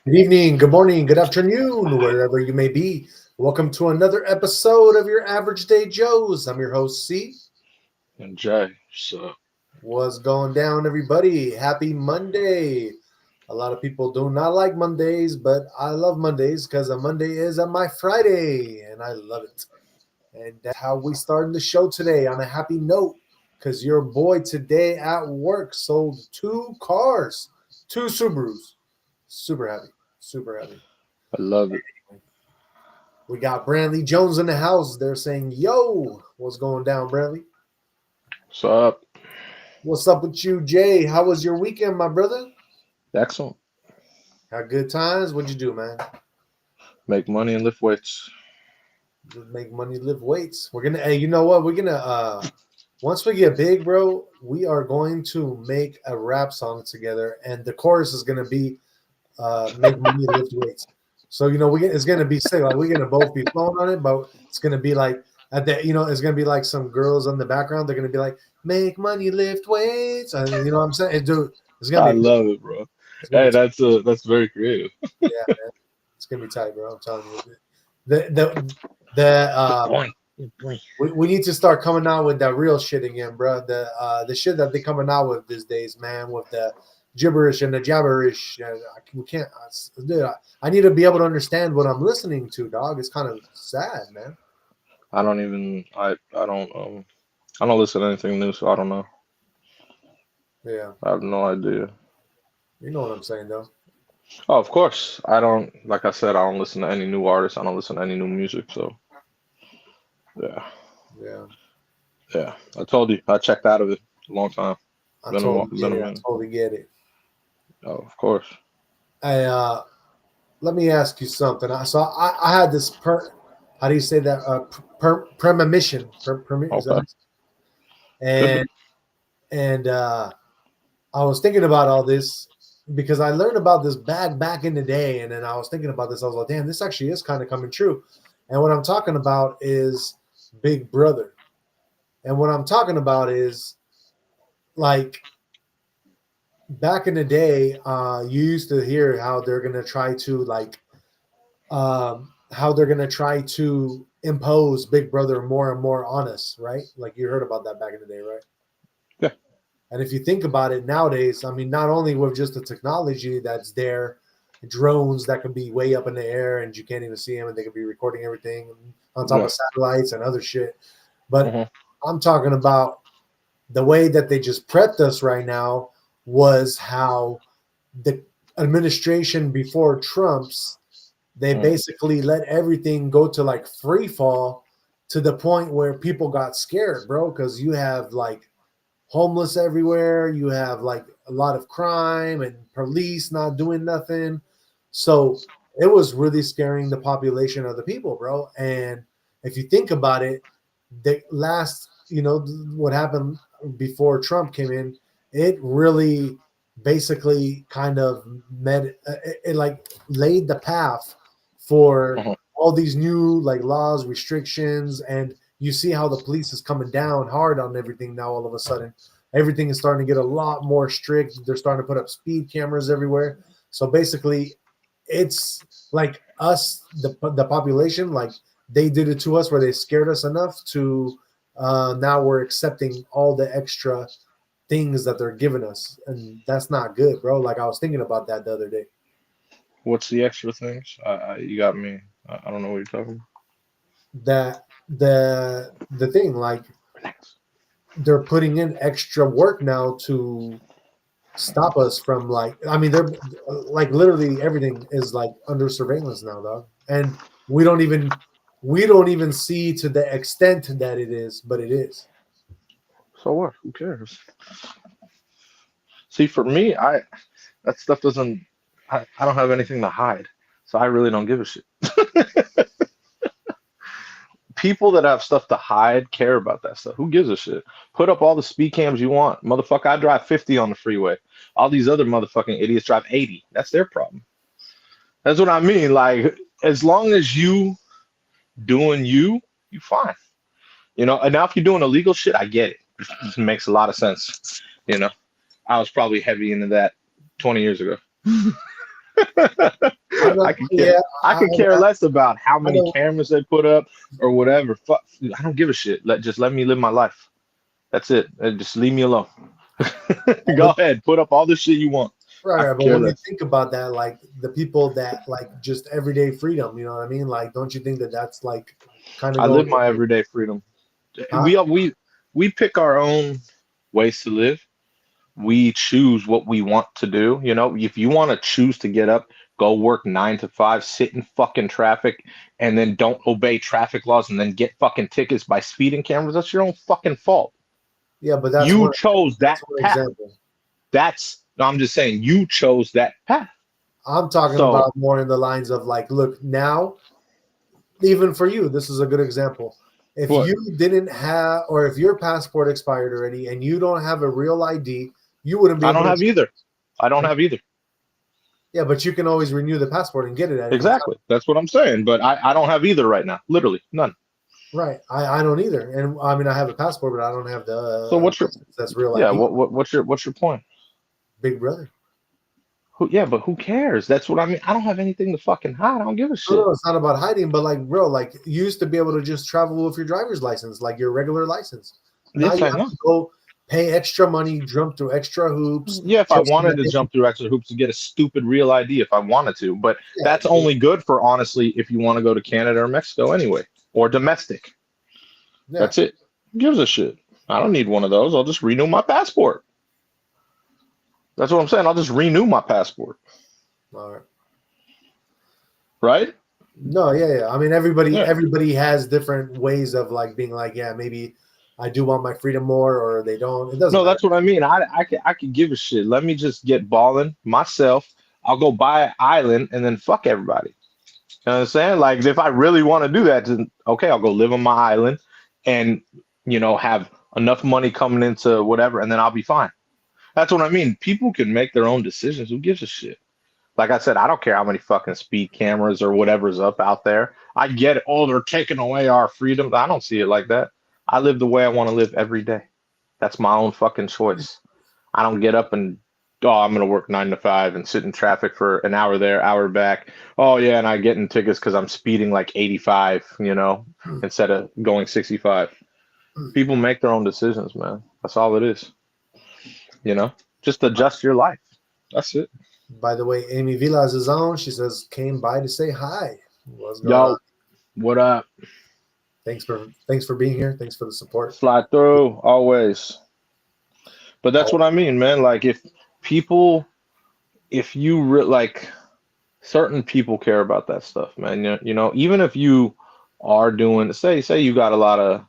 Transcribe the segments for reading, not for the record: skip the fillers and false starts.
Good evening, good morning, good afternoon, wherever you may be. Welcome to another episode of your Average Day Joes. I'm your host, C. And Jay, so What's going down, everybody? Happy Monday. A lot of people do not like Mondays, but I love Mondays because a Monday is my Friday, and I love it. And that's how we starting the show today on a happy note because your boy today at work sold two cars, two Subarus. Super happy, super happy. I love it. We got Brantley Jones in the house. They're saying, "Yo, what's going down, Brantley? What's up? What's up with you, Jay? How was your weekend, my brother? Excellent. Had good times. What'd you do, man? Make money and lift weights. Just make money, lift weights. We're gonna. Hey, you know what? We're gonna. Once we get big, bro, we are going to make a rap song together, and the chorus is gonna be, "Make money, lift weights." So it's gonna be sick. Like we're gonna both be flowing on it, but it's gonna be like at the it's gonna be like some girls in the background. They're gonna be like, "Make money, lift weights," and you know what I'm saying, dude. It's gonna I be love it, bro. it's gonna be Hey, that's very creative. yeah, man. It's gonna be tight, bro. I'm telling you. The Boing, boing. we need to start coming out with that real shit again, bro. The shit that they coming out with these days, man, with the gibberish and the jabberish. We can't, dude. I need to be able to understand what I'm listening to, dog. It's kind of sad, man. I don't even. I don't listen to anything new, so I don't know. Yeah, I have no idea. you know what I'm saying, though. Oh, of course. I don't. Like I said, I don't listen to any new artists. I don't listen to any new music. So yeah, Yeah, yeah. I told you. I checked out of it a long time. I Been a totally while. get Been a it. I minute. totally get it. Oh, of course. I Let me ask you something. I had this how do you say that? Premonition. Is Okay. that Could be. and and I was thinking about all this because I learned about this back in the day, and then I was thinking about this. I was like, damn, this actually is kind of coming true. And what I'm talking about is Big Brother. And what I'm talking about is like back in the day, you used to hear how they're gonna try to how they're gonna try to impose Big Brother more and more on us, right? Like you heard about that back in the day, right? Yeah. And if you think about it nowadays, I mean, not only with just the technology that's there, drones that can be way up in the air and you can't even see them and they can be recording everything on top Yeah. of satellites and other shit, but Hmm. I'm talking about the way that they just prepped us right now was how the administration before Trump's, they basically let everything go to like free fall to the point where people got scared, bro, because you have like homeless everywhere. You have like a lot of crime and police not doing nothing. So it was really scaring the population of the people, bro. And if you think about it, the last, what happened before Trump came in, it really basically kind of it like laid the path for Hmm. all these new like laws, restrictions, and you see how the police is coming down hard on everything now. All of a sudden, everything is starting to get a lot more strict. They're starting to put up speed cameras everywhere. So basically, it's like us, the population, like they did it to us, where they scared us enough to now we're accepting all the extra things that they're giving us, and that's not good, bro. Like I was thinking about that the other day. What's the extra things? You got me. I don't know what you're talking That the thing, like about. they're putting in extra work now to stop us from like I mean they're like literally everything is like under surveillance now, dog. And we don't even we don't even see to the extent that it is, but it is. So what? Who cares? See, for me, that stuff doesn't. I don't have anything to hide, so I really don't give a shit. People that have stuff to hide care about that stuff. Who gives a shit? Put up all the speed cams you want, motherfucker. I drive 50 on the freeway. All these other motherfucking idiots drive 80. That's their problem. That's what I mean. Like, as long as you doing you, you fine. And now if you're doing illegal shit, I get it. It makes a lot of sense. You know, I was probably heavy into that 20 years ago. I don't, I could care. yeah, I could care less about how I many don't. cameras they put up or whatever. Fuck, I don't give a shit. Just let me live my life. That's it. Just leave me alone. Go ahead, put up all the shit you want. I Right, could but care when you less. think about that, like the people that like just everyday freedom, you know what I mean? Like, don't you think that that's like kind of I live going, my everyday freedom. huh? We pick our own ways to live. We choose what we want to do. You know, if you want to choose to get up, go work 9 to 5, sit in fucking traffic, and then don't obey traffic laws and then get fucking tickets by speeding cameras, that's your own fucking fault. Yeah, but You chose that's that one path. example. No, I'm just saying you chose that path. I'm talking So about more in the lines of like, look, now, even for you, this is a good example. If what? you didn't have, or if your passport expired already and you don't have a real ID, you wouldn't be I able don't to. have either. I don't have either. Yeah, but you can always renew the passport and get it at any time. Exactly. That's what I'm saying. But I don't have either right now. Literally none. Right. I don't either. And I mean, I have a passport, but I don't have the So what's your that's real yeah? ID. What's your point? Big brother. Yeah, but who cares? That's what I mean. I don't have anything to fucking hide. I don't give a No, shit. it's not about hiding, but like, bro, like you used to be able to just travel with your driver's license, like your regular license. Now Yes, you I have know. to go pay extra money, jump through extra hoops. Yeah, if I Just to wanted to make, jump through extra hoops to get a stupid real ID, if I wanted to, but yeah, that's only good for honestly if you want to go to Canada or Mexico anyway, or domestic. yeah. That's it. Who gives a shit? I don't need one of those. I'll just renew my passport. That's what I'm saying. I'll just renew my passport, All right. right? No, yeah. I mean, Yeah. everybody has different ways of like being like, yeah, maybe I do want my freedom more, or they don't. It doesn't No, matter. that's what I mean. I could give a shit. Let me just get balling myself. I'll go buy an island and then fuck everybody. You know what I'm saying? Like if I really want to do that, then okay, I'll go live on my island and have enough money coming into whatever, and then I'll be fine. That's what I mean. People can make their own decisions. Who gives a shit? Like I said, I don't care how many fucking speed cameras or whatever's up out there. I get it. Oh, they're taking away our freedom. I don't see it like that. I live the way I want to live every day. That's my own fucking choice. I don't get up and I'm gonna work 9 to 5 and sit in traffic for an hour there, hour back. Oh yeah, and I get in tickets because I'm speeding like 85, instead of going 65. People make their own decisions, man. That's all it is. Just adjust your life. That's it. By the way, Amy Villas is on. She says came by to say hi. What's going on? Yo, what up? Thanks for being here. Thanks for the support. Slide through always. But that's what I mean, man. Like if you like certain people care about that stuff, man. Even if you are doing, say you got a lot of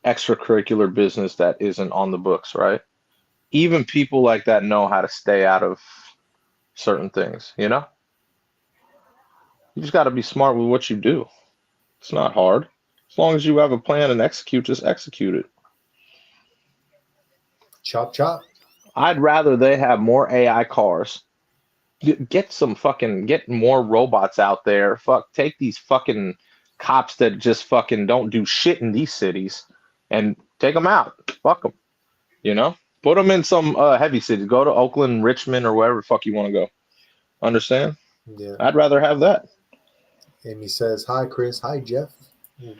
extracurricular business that isn't on the books, right? Even people like that know how to stay out of certain things, You just got to be smart with what you do. It's not hard. As long as you have a plan and execute, just execute it. Chop chop. I'd rather they have more AI cars. Get more robots out there. Take these fucking cops that just fucking don't do shit in these cities and take them out. Fuck them. Put them in some heavy cities. Go to Oakland, Richmond, or wherever the fuck you want to go. Understand? Yeah. I'd rather have that. Amy says hi, Chris. Hi, Jeff.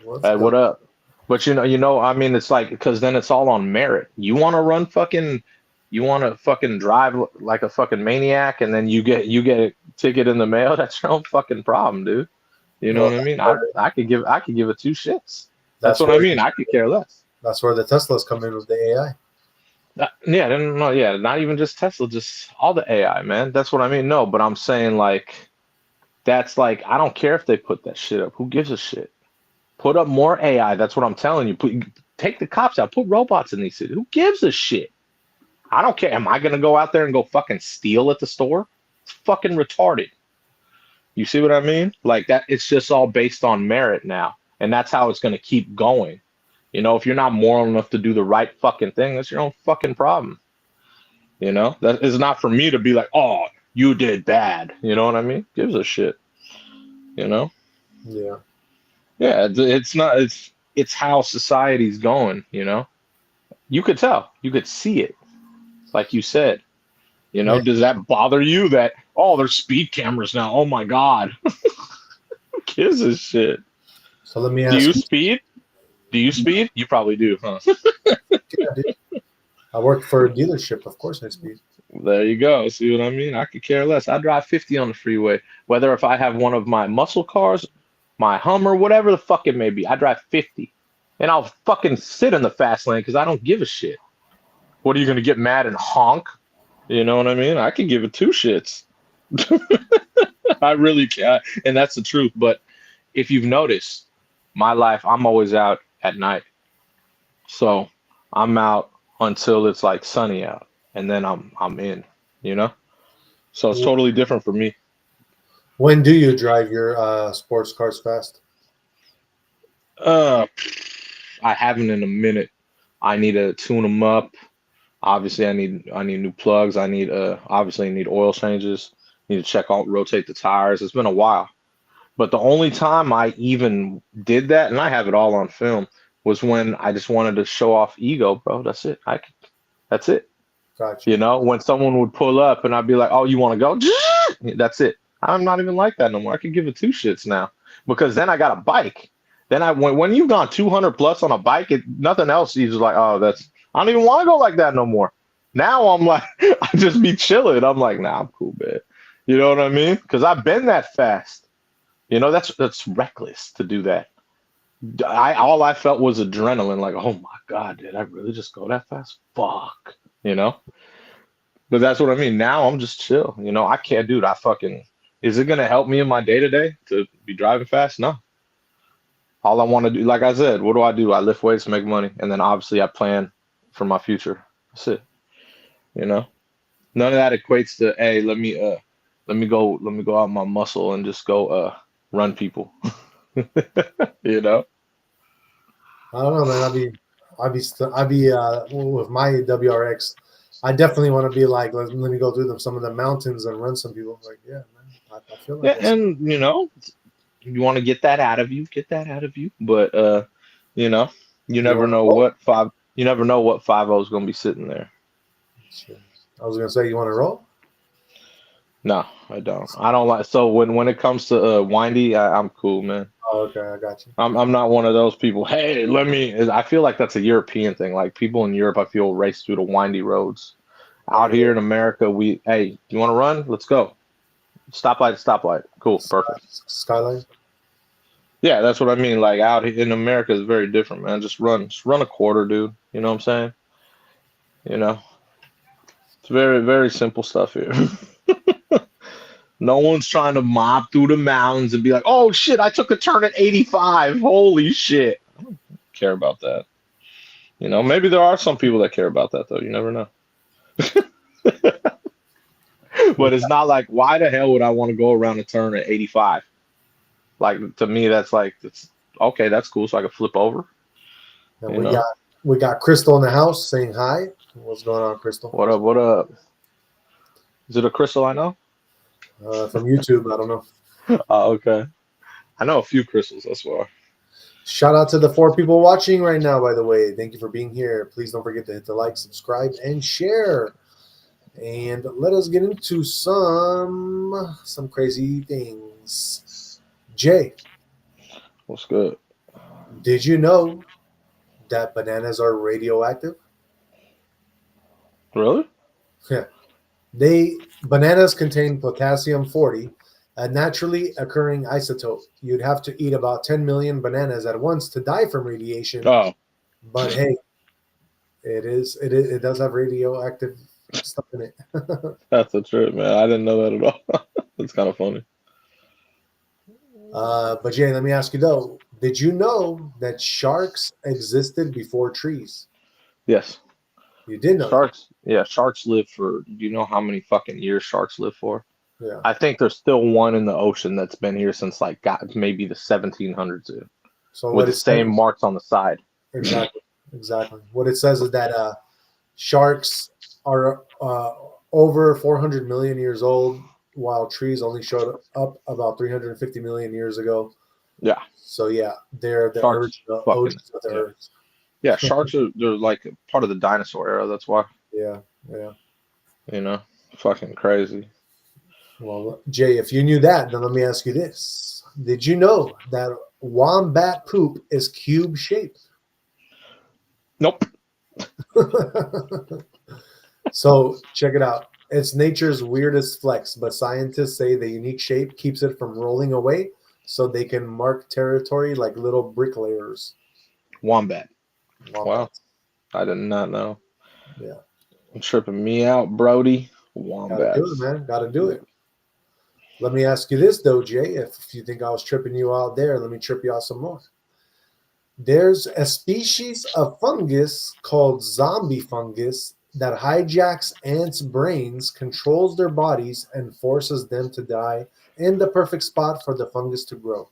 What's Hey, going? what up? But I mean, it's like because then it's all on merit. You want to fucking drive like a fucking maniac, and then you get a ticket in the mail. That's your own fucking problem, dude. You know Well, what I mean? I could give it two shits. That's that's what I where mean. I could care less. that's where the Teslas come in with the AI. Yeah, no, yeah, not even just Tesla, just all the AI, man. That's what I mean. No, but I'm saying like that's like I don't care if they put that shit up. Who gives a shit? Put up more AI. That's what I'm telling you. Take the cops out. Put robots in these cities. Who gives a shit? I don't care. Am I gonna go out there and go fucking steal at the store? It's fucking retarded. You see what I mean? Like that. It's just all based on merit now, and that's how it's gonna keep going. If you're not moral enough to do the right fucking thing, that's your own fucking problem. That is not for me to be like, oh, you did bad. You know what I mean? Gives a shit. You know? Yeah. Yeah, it's not. It's how society's going. You could tell. You could see it. Like you said. You know, Man. does that bother you that, oh, there's speed cameras now? Oh my God. Who gives a shit? So let me Do ask you you. speed? Do you speed? You probably do, huh? Yeah, dude. I work for a dealership. Of course I speed. There you go. See what I mean? I could care less. I drive 50 on the freeway. Whether if I have one of my muscle cars, my Hummer, whatever the fuck it may be, I drive 50. And I'll fucking sit in the fast lane because I don't give a shit. What are you going to get mad and honk? You know what I mean? I could give it two shits. I really can. And that's the truth. But if you've noticed, my life, I'm always out at night. So I'm out until it's like sunny out. And then I'm in, you know? So it's totally different for me. When do you drive your sports cars fast? Uh, I haven't in a minute. I need to tune them up. Obviously, I need new plugs. I need oil changes. Need to check out, rotate the tires. It's been a while. But the only time I even did that, and I have it all on film, was when I just wanted to show off ego, bro. That's it. That's it. Gotcha. You know, when someone would pull up and I'd be like, "Oh, you want to go?" That's it. I'm not even like that no more. I could give it two shits now because then I got a bike. Then when you've gone 200 plus on a bike, nothing else. You just like, oh, I don't even want to go like that no more. Now I'm like, I just be chilling. I'm like, nah, I'm cool, man. You know what I mean? Because I've been that fast. You know, that's reckless to do that. All I felt was adrenaline. Like, oh my God, did I really just go that fast? Fuck. You know? But that's what I mean. Now I'm just chill. You know, I can't, dude. Is it gonna help me in my day to day to be driving fast? No. All I want to do, like I said, what do? I lift weights, make money, and then obviously I plan for my future. That's it. You know, none of that equates to, hey, let me go out my muscle and just go run people. You know. I don't know, man. With my WRX. I definitely want to be like, let me go through some of the mountains and run some people. Like, yeah, man. I feel like Yeah, this. and you know, you want to get that out of you, But you know, you You never want to know roll? you never know what 5 is gonna be sitting there. Shit. I was gonna say, you want to roll? No, I don't. I don't like. So when it comes to windy, I'm cool, man. Oh, okay, I got you. I'm not one of those people. Hey, I feel like that's a European thing. Like people in Europe, I feel race through the windy roads. Oh, Out yeah. here in America, hey, you want to run? Let's go. Stoplight. Cool, perfect. Skyline. Yeah, that's what I mean. Like out in America is very different, man. Just run a quarter, dude. You know what I'm saying? You know, it's very, very simple stuff here. No one's trying to mob through the mountains and be like, oh shit, I took a turn at 85. Holy shit. I don't care about that. You know, maybe there are some people that care about that though. You never know. But it's not like, why the hell would I want to go around a turn at 85? Like to me, that's like, it's okay. That's cool. So I can flip over. And You know, we got Crystal in the house saying hi. What's going on, Crystal? what up? What up? Is it a crystal I know? From YouTube, I don't know. Oh, okay. I know a few crystals. That's why. Shout out to the 4 people watching right now, by the way. Thank you for being here. Please don't forget to hit the like, subscribe, and share. And let us get into some crazy things. Jay, What's good? did you know that bananas are radioactive? Really? Yeah. Bananas contain potassium 40, a naturally occurring isotope. You'd have to eat about 10 million bananas at once to die from radiation. Oh, But hey, it does have radioactive stuff in it. that's a trip, man. I didn't know that at all. That's kind of funny. But Jay, let me ask you though, did you know that sharks existed before trees? Yes. You did know that. Sharks, yeah, sharks live for, do you know how many fucking years sharks live for? Yeah. I think there's still one in the ocean that's been here since like got maybe the 1700s, dude, So with what the it says same marks on the side. exactly. What it says is that sharks are over 400 million years old, while trees only showed up about 350 million years ago. Yeah, So yeah, they're the sharks original fucking, OGs of the yeah. earth. Yeah, they're like part of the dinosaur era. That's why, Yeah, yeah. you know. Fucking crazy. Well, Jay, if you knew that, then let me ask you this. Did you know that wombat poop is cube shaped? Nope. So check it out. It's nature's weirdest flex, but scientists say the unique shape keeps it from rolling away so they can mark territory like little bricklayers. Wombat. Wow. Wombats. I did not know. Yeah. I'm tripping me out, Brody. Gotta do it, Wombats. man. Gotta do it. Let me ask you this, though, Jay. If you think I was tripping you out there, let me trip you out some more. There's a species of fungus called zombie fungus that hijacks ants' brains, controls their bodies, and forces them to die in the perfect spot for the fungus to grow.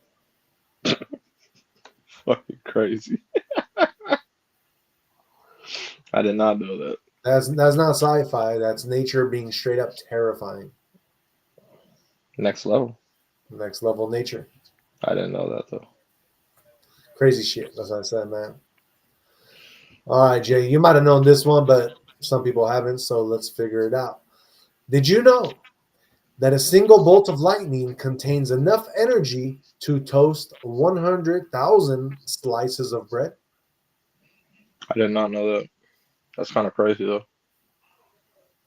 Fucking crazy. I did not know that. That's not sci-fi. That's nature being straight up terrifying. Next level. Next level nature. I didn't know that though. Crazy shit. That's what I said, man. All right, Jay. You might have known this one, but some people haven't. So let's figure it out. Did you know that a single bolt of lightning contains enough energy to toast 100,000 slices of bread? I did not know that. That's kind of crazy though.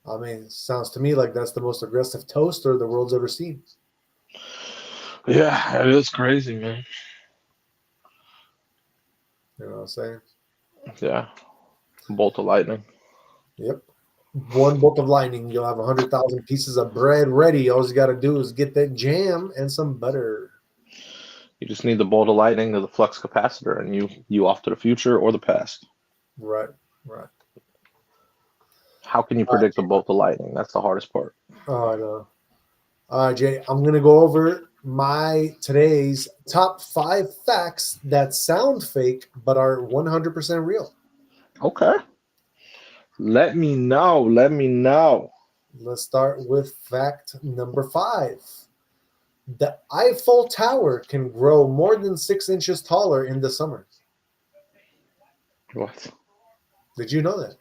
I mean, it sounds to me like that's the most aggressive toaster the world's ever seen. Yeah, it is crazy, man. You know what I'm saying? Yeah. Bolt of lightning. Yep. One bolt of lightning, you'll have 100,000 pieces of bread ready. All you got to do is get that jam and some butter. You just need the bolt of lightning to the flux capacitor, and you off to the future or the past. Right, right. How can you predict the bolt of lightning? That's the hardest part. Oh, I know. All right, Jay, I'm going to go over today's top 5 facts that sound fake but are 100% real. Okay. Let me know. Let me know. Let's start with fact number 5. The Eiffel Tower can grow more than 6 inches taller in the summer. What? Did you know that?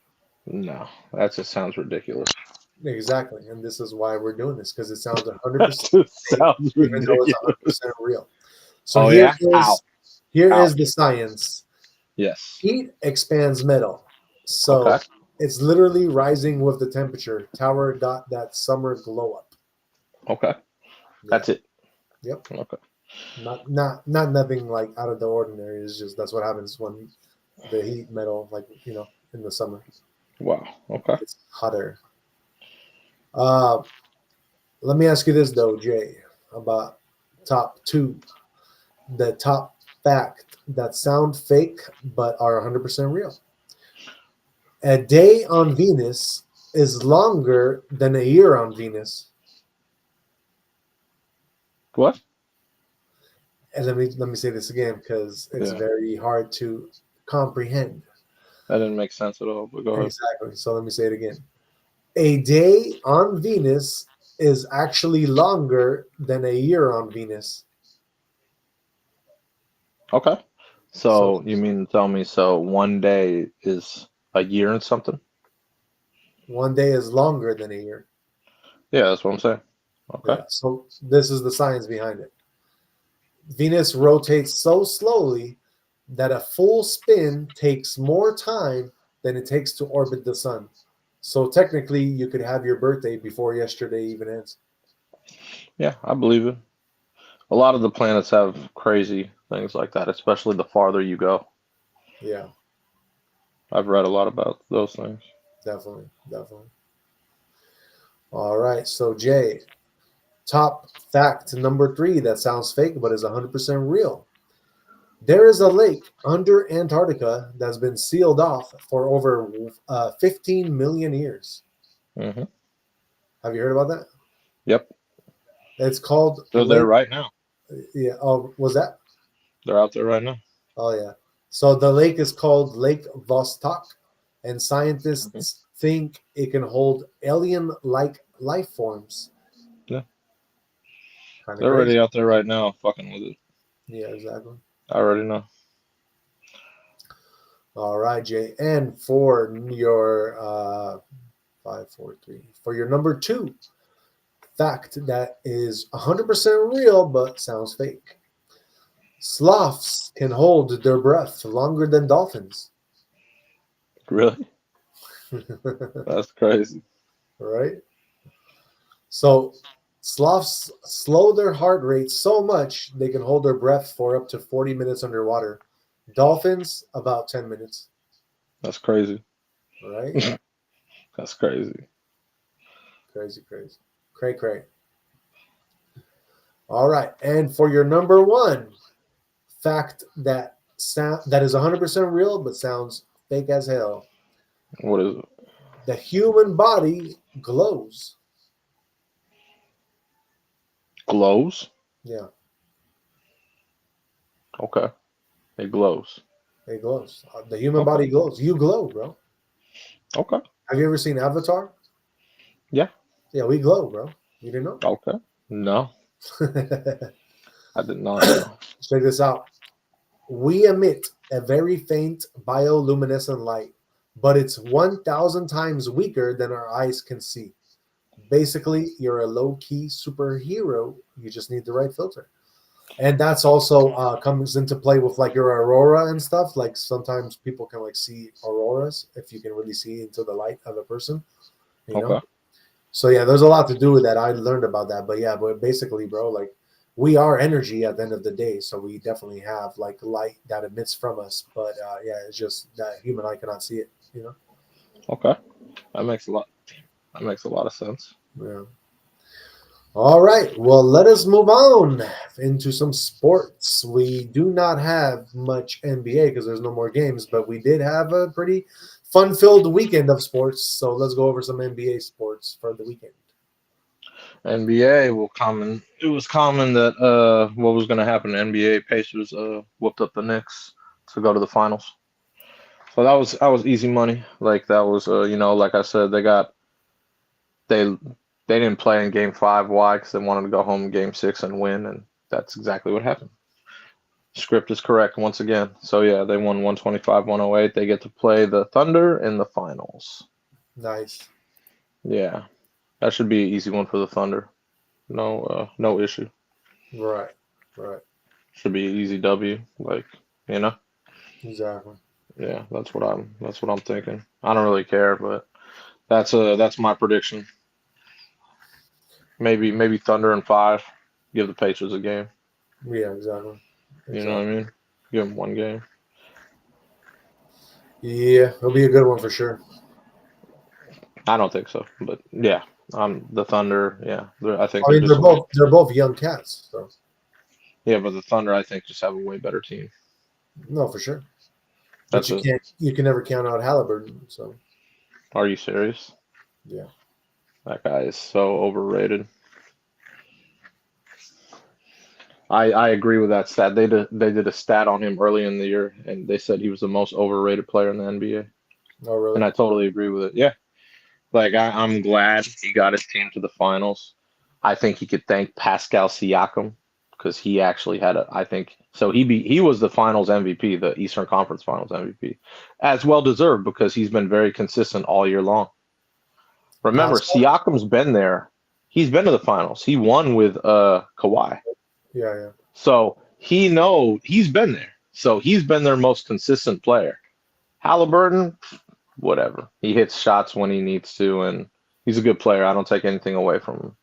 No, that just sounds ridiculous. Exactly, and this is why we're doing this, because it sounds 100% That just fake, sounds even though it's ridiculous. 100% real. So Oh, here yeah? is How? here How? is the science. Yes. Heat expands metal, so Okay. it's literally rising with the temperature. Tower got that summer glow up. Okay. That's it. Yep. Okay. Not nothing like out of the ordinary. It's just that's what happens when the heat metal, like in the summer, Wow. Okay. it's hotter. Let me ask you this though, Jay, about top 2. The top fact that sound fake but are 100% real. A day on Venus is longer than a year on Venus. What? And let me say this again because it's Yeah. very hard to comprehend. That didn't make sense at all, but go ahead. Exactly. So let me say it again. A day on Venus is actually longer than a year on Venus. Okay. So So you mean to tell me so one day is a year and something? one day is longer than a year. Yeah, that's what I'm saying. Okay. Yeah. So this is the science behind it. Venus rotates so slowly that a full spin takes more time than it takes to orbit the sun. So technically, you could have your birthday before yesterday even ends. Yeah, I believe it. A lot of the planets have crazy things like that, especially the farther you go. Yeah, I've read a lot about those things. definitely, definitely. All right, so Jay, top fact number 3 that sounds fake but is 100% real. There is a lake under Antarctica that's been sealed off for over 15 million years. Hmm. Have you heard about that? Yep. It's called They're there Lake. right now. Yeah. Oh, was that? They're out there right now. Oh, yeah. So the lake is called Lake Vostok, and Hmm. scientists think it can hold alien-like life forms. Yeah. Kind of They're crazy. already out there right now fucking with it. Yeah, exactly. I already know. All right, Jay. And for your 543. For your number 2 fact that is 100% real but sounds fake. Sloths can hold their breath longer than dolphins. Really? That's crazy. Right? So sloths slow their heart rate so much they can hold their breath for up to 40 minutes underwater. Dolphins, about 10 minutes. That's crazy. Right? That's crazy. Crazy, crazy. Cray, cray. All right. And for your number 1 fact that is 100% real but sounds fake as hell. What is it? The human body glows. Glows? Yeah, Okay. It glows. it glows. The human Okay. body glows. You glow, bro. Okay. Have you ever seen Avatar? Yeah. Yeah, we glow, bro. You didn't know? Okay. No, Check I did not know. this out. We emit a very faint bioluminescent light, but it's 1,000 times weaker than our eyes can see. Basically, you're a low-key superhero. You just need the right filter. And that's also comes into play with like your aurora and stuff. Like sometimes people can like see auroras if you can really see into the light of a person, you know? Okay. So yeah, there's a lot to do with that. I learned about that. But yeah, but basically, bro, like we are energy at the end of the day. So we definitely have like light that emits from us. But yeah, it's just that human eye cannot see it, you know? Okay. That makes a lot. That makes a lot of sense. Yeah. All right. Well, let us move on into some sports. We do not have much NBA because there's no more games, but we did have a pretty fun-filled weekend of sports. So let's go over some NBA sports for the weekend. NBA will common. It was common that what was going to happen? NBA Pacers whooped up the Knicks to go to the finals. So that was easy money. Like that was like I said, they didn't play in Game 5. Why? Because they wanted to go home in Game 6 and win, and that's exactly what happened. Script is correct once again. So yeah, they won 125-108. They get to play the Thunder in the finals. Nice. Yeah, that should be an easy one for the Thunder. No issue. Right. Right. Should be an easy W. Like you know, Exactly. yeah, that's what I'm thinking. I don't really care, but that's my prediction. Maybe Thunder in 5. Give the Pacers a game. Yeah. Exactly. You know what I mean? Give them one game. Yeah, it'll be a good one for sure. I don't think so, but yeah, the Thunder. Yeah, I think I they're mean, just way. they're both young cats. So Yeah, but the Thunder, I think, just have a way better team. no, for sure. But That's a. you can never count out Halliburton. So Are you serious? yeah. That guy is so overrated. I agree with that stat. They did a stat on him early in the year, and they said he was the most overrated player in the NBA, Oh really? and I totally agree with it. Yeah, like I'm glad he got his team to the finals. I think he could thank Pascal Siakam because he actually had a. I think so. He was the Finals MVP, the Eastern Conference Finals MVP, as well deserved because he's been very consistent all year long. Remember, Pascal? Siakam's been there. He's been to the finals. He won with Kawhi. Yeah, yeah. So he's been there. So he's been their most consistent player. Halliburton, whatever. He hits shots when he needs to, and he's a good player. I don't take anything away from him.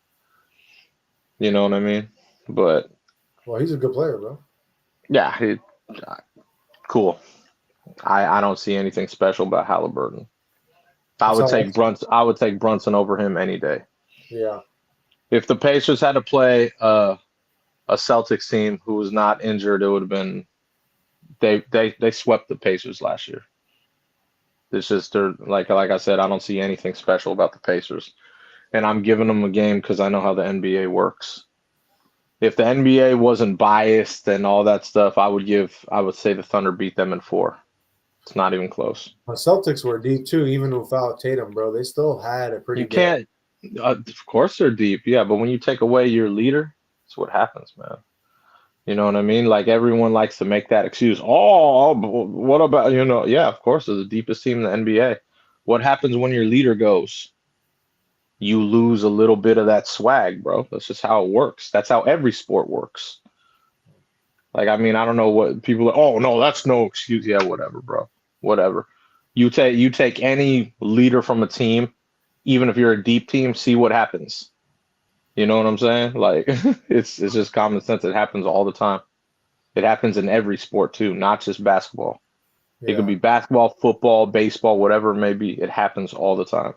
You know what I mean? But Well, he's a good player, bro. yeah, cool. I don't see anything special about Halliburton. I would take Brunson. I would take Brunson over him any day. Yeah. If the Pacers had to play a Celtics team who was not injured, it would have been they swept the Pacers last year. It's just they're like I said, I don't see anything special about the Pacers, and I'm giving them a game because I know how the NBA works. If the NBA wasn't biased and all that stuff, I would say the Thunder beat them in 4. It's not even close. The Celtics were deep too, even without Tatum, bro. They still had a pretty You good. can't. Of course they're deep, yeah, but when you take away your leader, that's what happens, man. You know what I mean? Like everyone likes to make that excuse. Oh, what about yeah? Of course, they're the deepest team in the NBA. What happens when your leader goes? you lose a little bit of that swag, bro. That's just how it works. That's how every sport works. Like, I mean, I don't know what people are, oh no, that's no excuse. Yeah, whatever, bro. Whatever. You take any leader from a team, even if you're a deep team, see what happens. You know what I'm saying? Like it's just common sense. It happens all the time. It happens in every sport too, not just basketball. It could Yeah. be basketball, football, baseball, whatever it may be. It happens all the time.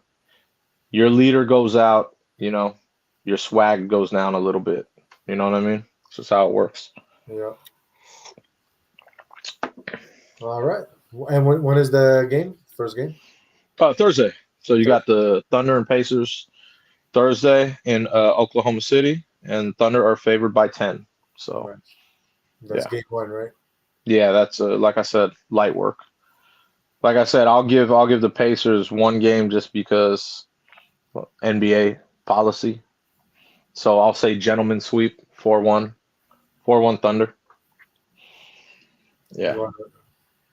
Your leader goes out, your swag goes down a little bit. You know what I mean? It's just how it works. Yeah. All right. And when is the game? First game? Thursday. So you got the Thunder and Pacers Thursday in Oklahoma City, and Thunder are favored by 10. So Right. That's yeah. game 1, right? Yeah, that's like I said, light work. Like I said, I'll give the Pacers one game just because NBA policy. So I'll say gentleman sweep 4-1. 4-1 Thunder. Yeah.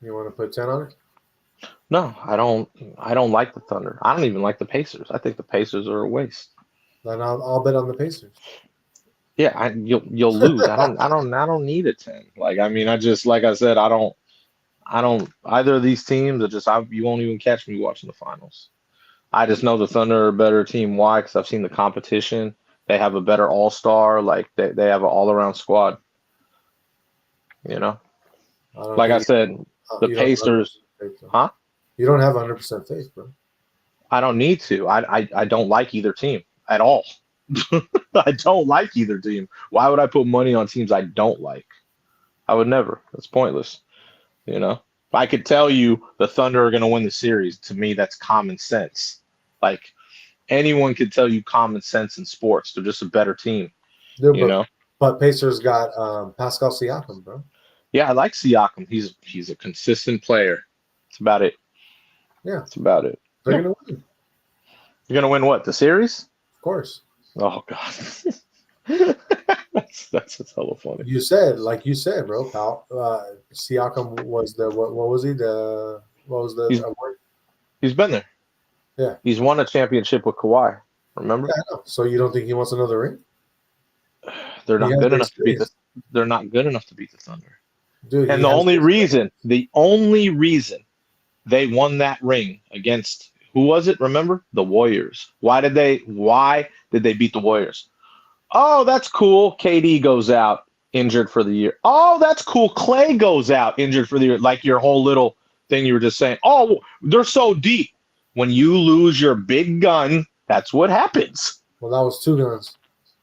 You want to put 10 on it? No, I don't like the Thunder. I don't even like the Pacers. I think the Pacers are a waste. Then I'll bet on the Pacers. Yeah, you'll lose. I don't need a 10. Like, I mean, like I said, I don't either of these teams are just you won't even catch me watching the finals. I just know the Thunder are a better team. Why? Because I've seen the competition. They have a better all-star. Like they have an all-around squad. Like I said, the Pacers, huh? You don't have 100% faith, bro. I don't need to. I don't like either team at all. I don't like either team. Why would I put money on teams I don't like? I would never. That's pointless. If I could tell you the Thunder are going to win the series, to me, that's common sense. Like anyone could tell you common sense in sports. They're just a better team. Dude, but Pacers got Pascal Siakam, bro. Yeah, I like Siakam. He's a consistent player. That's about it. Yeah. That's about it. They're going to win. You're going to win what? The series? Of course. Oh, God. That's just hella funny. You said, bro, pal. Siakam was what was he? What was the award? He's been there. Yeah. He's won a championship with Kawhi. Remember? Yeah, I know. So you don't think he wants another ring? They're not good enough to beat They're not good enough to beat the Thunder. Dude, and the only reason they won that ring against who was it? Remember? The Warriors. Why did they beat the Warriors? Oh, that's cool. KD goes out injured for the year. Oh, that's cool. Clay goes out injured for the year. Like your whole little thing you were just saying. Oh, they're so deep. When you lose your big gun, that's what happens. Well, that was 2 guns.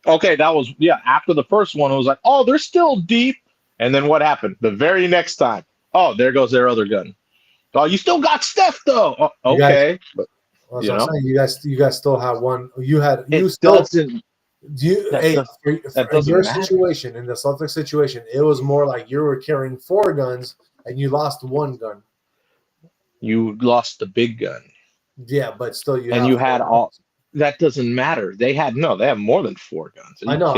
Okay, that was, after the first one, it was like, oh, they're still deep. And then what happened? The very next time, oh, there goes their other gun. Oh, you still got Steph, though. Oh, okay. I'm saying. You guys still have one. You had. In your situation, in the Celtics situation, it was more like you were carrying 4 guns and you lost 1 gun. You lost the big gun. Yeah, but still, you had all. That doesn't matter. They have more than 4 guns. I know.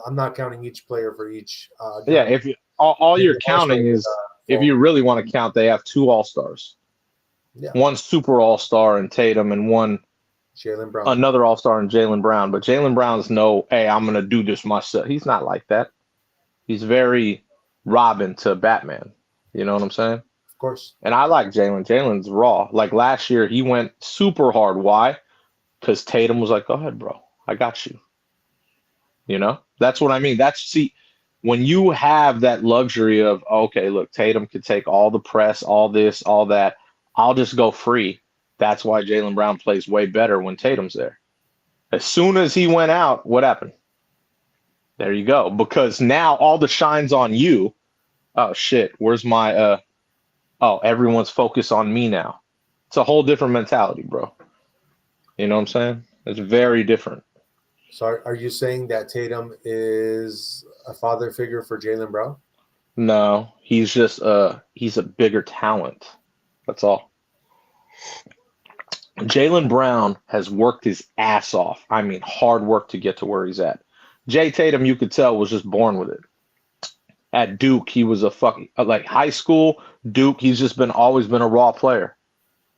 I'm not counting each player for each. Gun. Yeah, if you all you're counting is if you really want to count, they have 2 all-stars. Yeah. 1 super all-star in Tatum and 1 Jaylen Brown. Another all-star in Jaylen Brown. But Jaylen Brown's hey, I'm gonna do this myself. He's not like that. He's very Robin to Batman. You know what I'm saying? Of course. And I like Jaylen. Jaylen's raw. Like last year, he went super hard. Why? Because Tatum was like, go ahead, bro. I got you. That's what I mean. When you have that luxury of, okay, look, Tatum could take all the press, all this, all that. I'll just go free. That's why Jaylen Brown plays way better when Tatum's there. As soon as he went out, what happened? There you go. Because now all the shine's on you. Oh, shit. Where's my everyone's focused on me now. It's a whole different mentality, bro. You know what I'm saying? It's very different. So are you saying that Tatum is a father figure for Jaylen Brown? No, he's just he's a bigger talent. That's all. Jaylen Brown has worked his ass off. I mean, hard work to get to where he's at. Jay Tatum, you could tell, was just born with it. At Duke, he was a fucking high school Duke. He's just always been a raw player.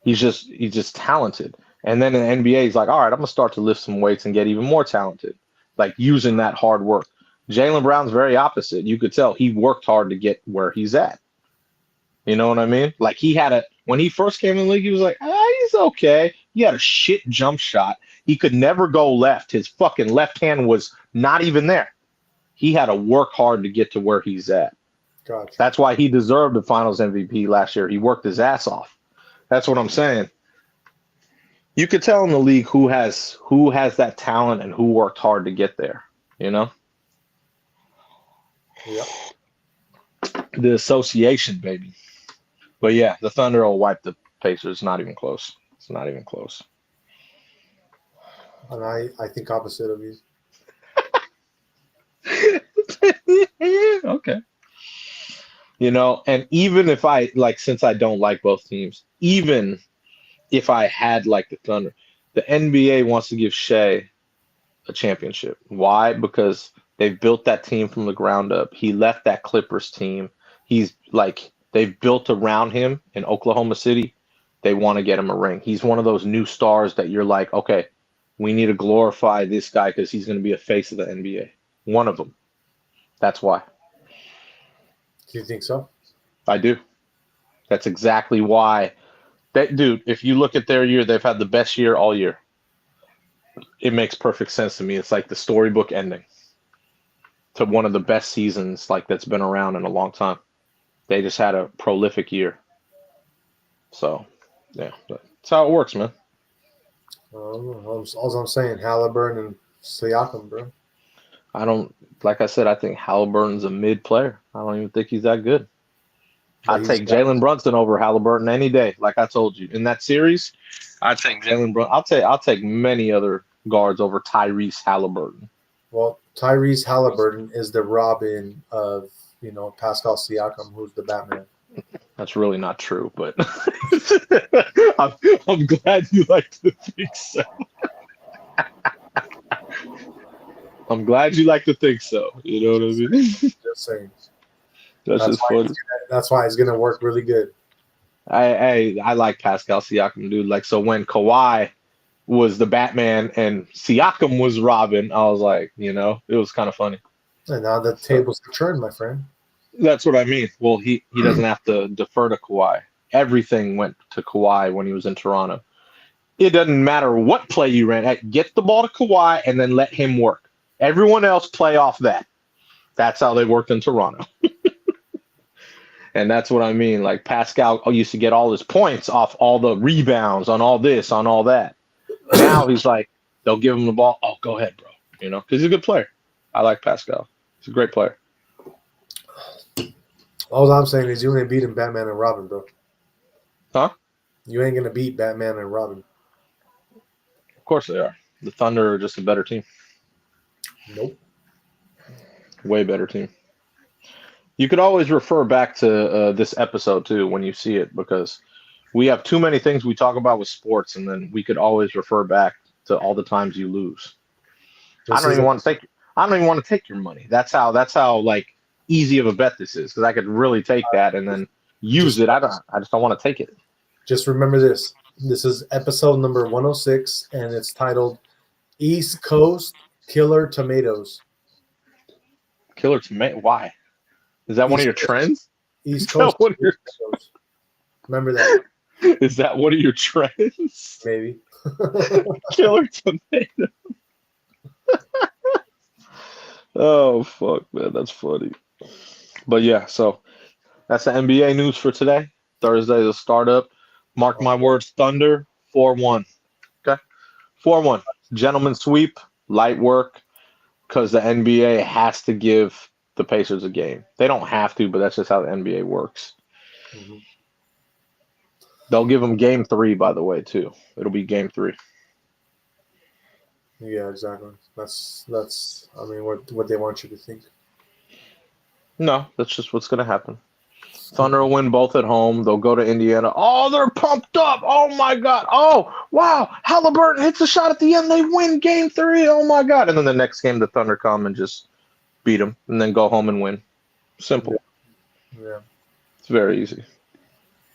He's just talented. And then in the NBA, he's like, all right, I'm going to start to lift some weights and get even more talented, like using that hard work. Jaylen Brown's very opposite. You could tell he worked hard to get where he's at. You know what I mean? Like when he first came in the league, he was like, he's okay. He had a shit jump shot. He could never go left. His fucking left hand was not even there. He had to work hard to get to where he's at. Gotcha. That's why he deserved the Finals MVP last year. He worked his ass off. That's what I'm saying. You could tell in the league who has that talent and who worked hard to get there. You know? Yep. The association, baby. But yeah, the Thunder will wipe the Pacers. Not even close. It's not even close. And I think opposite of you. Okay. You know, and even if since I don't like both teams, even if I had like the Thunder, the NBA wants to give Shea a championship. Why? Because they've built that team from the ground up. He left that Clippers team. They've built around him in Oklahoma City. They want to get him a ring. He's one of those new stars that you're like, okay, we need to glorify this guy because he's going to be a face of the NBA. One of them. That's why. Do you think so? I do. That's exactly why. Dude, if you look at their year, they've had the best year all year. It makes perfect sense to me. It's like the storybook ending to one of the best seasons that's been around in a long time. They just had a prolific year. So, yeah, that's how it works, man. All I'm saying, Halliburton and Siakam, bro. Like I said, I think Halliburton's a mid player. I don't even think he's that good. I'd take Jalen Brunson over Halliburton any day. Like I told you in that series, I'd take Jalen Brunson. I'll take many other guards over Tyrese Halliburton. Well, Tyrese Halliburton is the Robin of Pascal Siakam, who's the Batman. That's really not true, but I'm glad you like to think so. I'm glad you like to think so. You know what I mean? Just saying. That's just funny. That's why it's gonna work really good. I like Pascal Siakam, dude. Like, so when Kawhi was the Batman and Siakam was Robin, I was like, it was kind of funny. And now the tables have turned, my friend. That's what I mean. Well, he doesn't have to defer to Kawhi. Everything went to Kawhi when he was in Toronto. It doesn't matter what play you ran. Get the ball to Kawhi and then let him work. Everyone else play off that. That's how they worked in Toronto. And that's what I mean. Like, Pascal used to get all his points off all the rebounds, on all this, on all that. Now he's like, they'll give him the ball. Oh, go ahead, bro. Because he's a good player. I like Pascal. He's a great player. All I'm saying is you ain't beating Batman and Robin, bro. Huh? You ain't going to beat Batman and Robin. Of course they are. The Thunder are just a better team. Nope. Way better team. You could always refer back to this episode, too, when you see it, because we have too many things we talk about with sports, and then we could always refer back to all the times you lose. I don't even want to take your money. That's how easy of a bet this is, because I could really take that and then use it. I just don't want to take it. Just remember this. This is episode number 106, and it's titled East Coast Killer Tomatoes. Killer tomato? Why? Is that one of your trends? East Coast. Remember that. Is that one of your trends? Maybe. Killer tomato. Oh, fuck, man. That's funny. But yeah, so that's the NBA news for today. Thursday, the startup. Mark my words, Thunder, 4-1. Okay? 4-1. Gentleman sweep, light work, because the NBA has to give the Pacers a game. They don't have to, but that's just how the NBA works. Mm-hmm. They'll give them game 3, by the way, too. It'll be game 3. Yeah, exactly. That's what they want you to think. No, that's just what's going to happen. Thunder will win both at home. They'll go to Indiana. Oh, they're pumped up. Oh, my God. Oh, wow. Halliburton hits a shot at the end. They win game 3. Oh, my God. And then the next game, the Thunder come and just beat them and then go home and win. Simple. Yeah. It's very easy.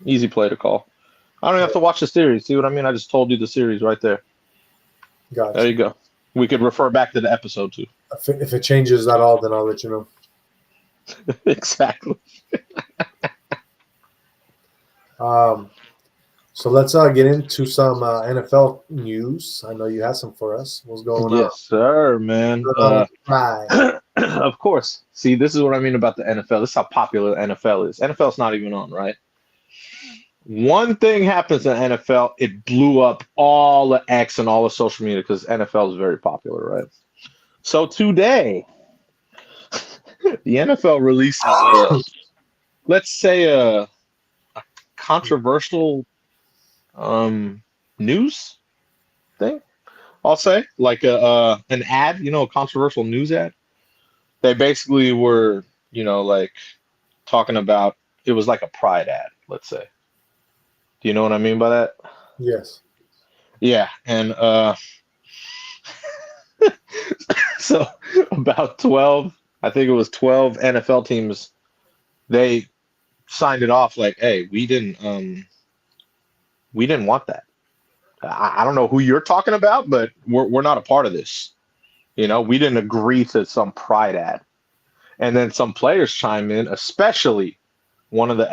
Easy play to call. I don't have to watch the series. See what I mean? I just told you the series right there. Gotcha. There you go. We could refer back to the episode too. If it changes at all, then I'll let you know. Exactly. So let's get into some NFL news. I know you have some for us. What's going on? Yes, sir, man. Right. Of course. See, this is what I mean about the NFL. This is how popular the NFL is. NFL's not even on, right? One thing happens in NFL, it blew up all the X and all the social media because NFL is very popular, right? So today, the NFL releases, let's say, a controversial news thing. I'll say like an ad, a controversial news ad. They basically were, like talking about it was like a pride ad, let's say. Do you know what I mean by that? Yes. Yeah, and so about 12, I think it was 12 NFL teams, they signed it off like, hey, we didn't want that. I don't know who you're talking about, but we're not a part of this. We didn't agree to some pride ad. And then some players chime in, especially one of the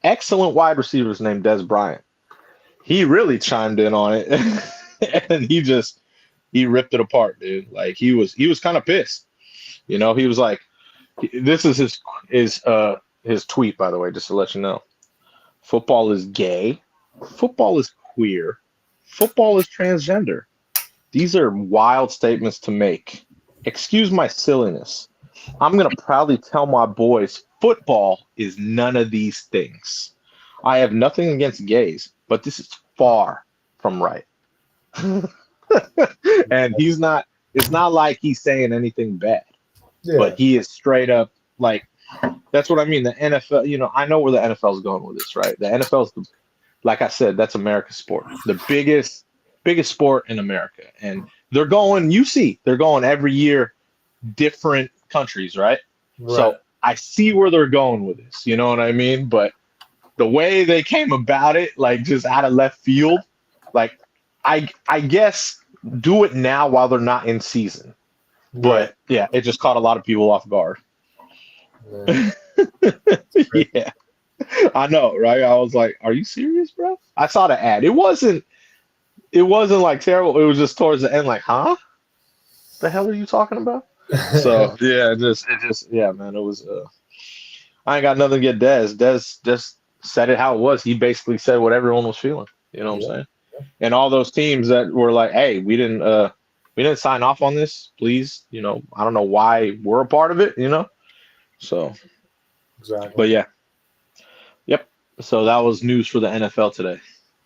excellent wide receivers named Des Bryant. He really chimed in on it, and he ripped it apart, dude. Like he was kind of pissed. He was like, this is his tweet, by the way, just to let you know. Football is gay. Football is queer. Football is transgender. These are wild statements to make. Excuse my silliness. I'm going to proudly tell my boys football is none of these things. I have nothing against gays, but this is far from right. And it's not like he's saying anything bad, but he is straight up like, that's what I mean. The NFL, I know where the NFL is going with this, right? The NFL is, like I said, that's America's sport, the biggest sport in America. And they're going every year, different countries, right? So I see where they're going with this, you know what I mean? But the way they came about it, like just out of left field, like I guess do it now while they're not in season. But yeah, it just caught a lot of people off guard. Yeah, I know, right? I was like, "Are you serious, bro?" I saw the ad. It wasn't like terrible. It was just towards the end, like, "Huh? The hell are you talking about?" So yeah, yeah, man. It was. I ain't got nothing to get Dez. Dez just said it how it was. He basically said what everyone was feeling. You know what I'm saying? And all those teams that were like, "Hey, we didn't sign off on this. Please, I don't know why we're a part of it. So." Exactly. But yeah. Yep. So that was news for the NFL today.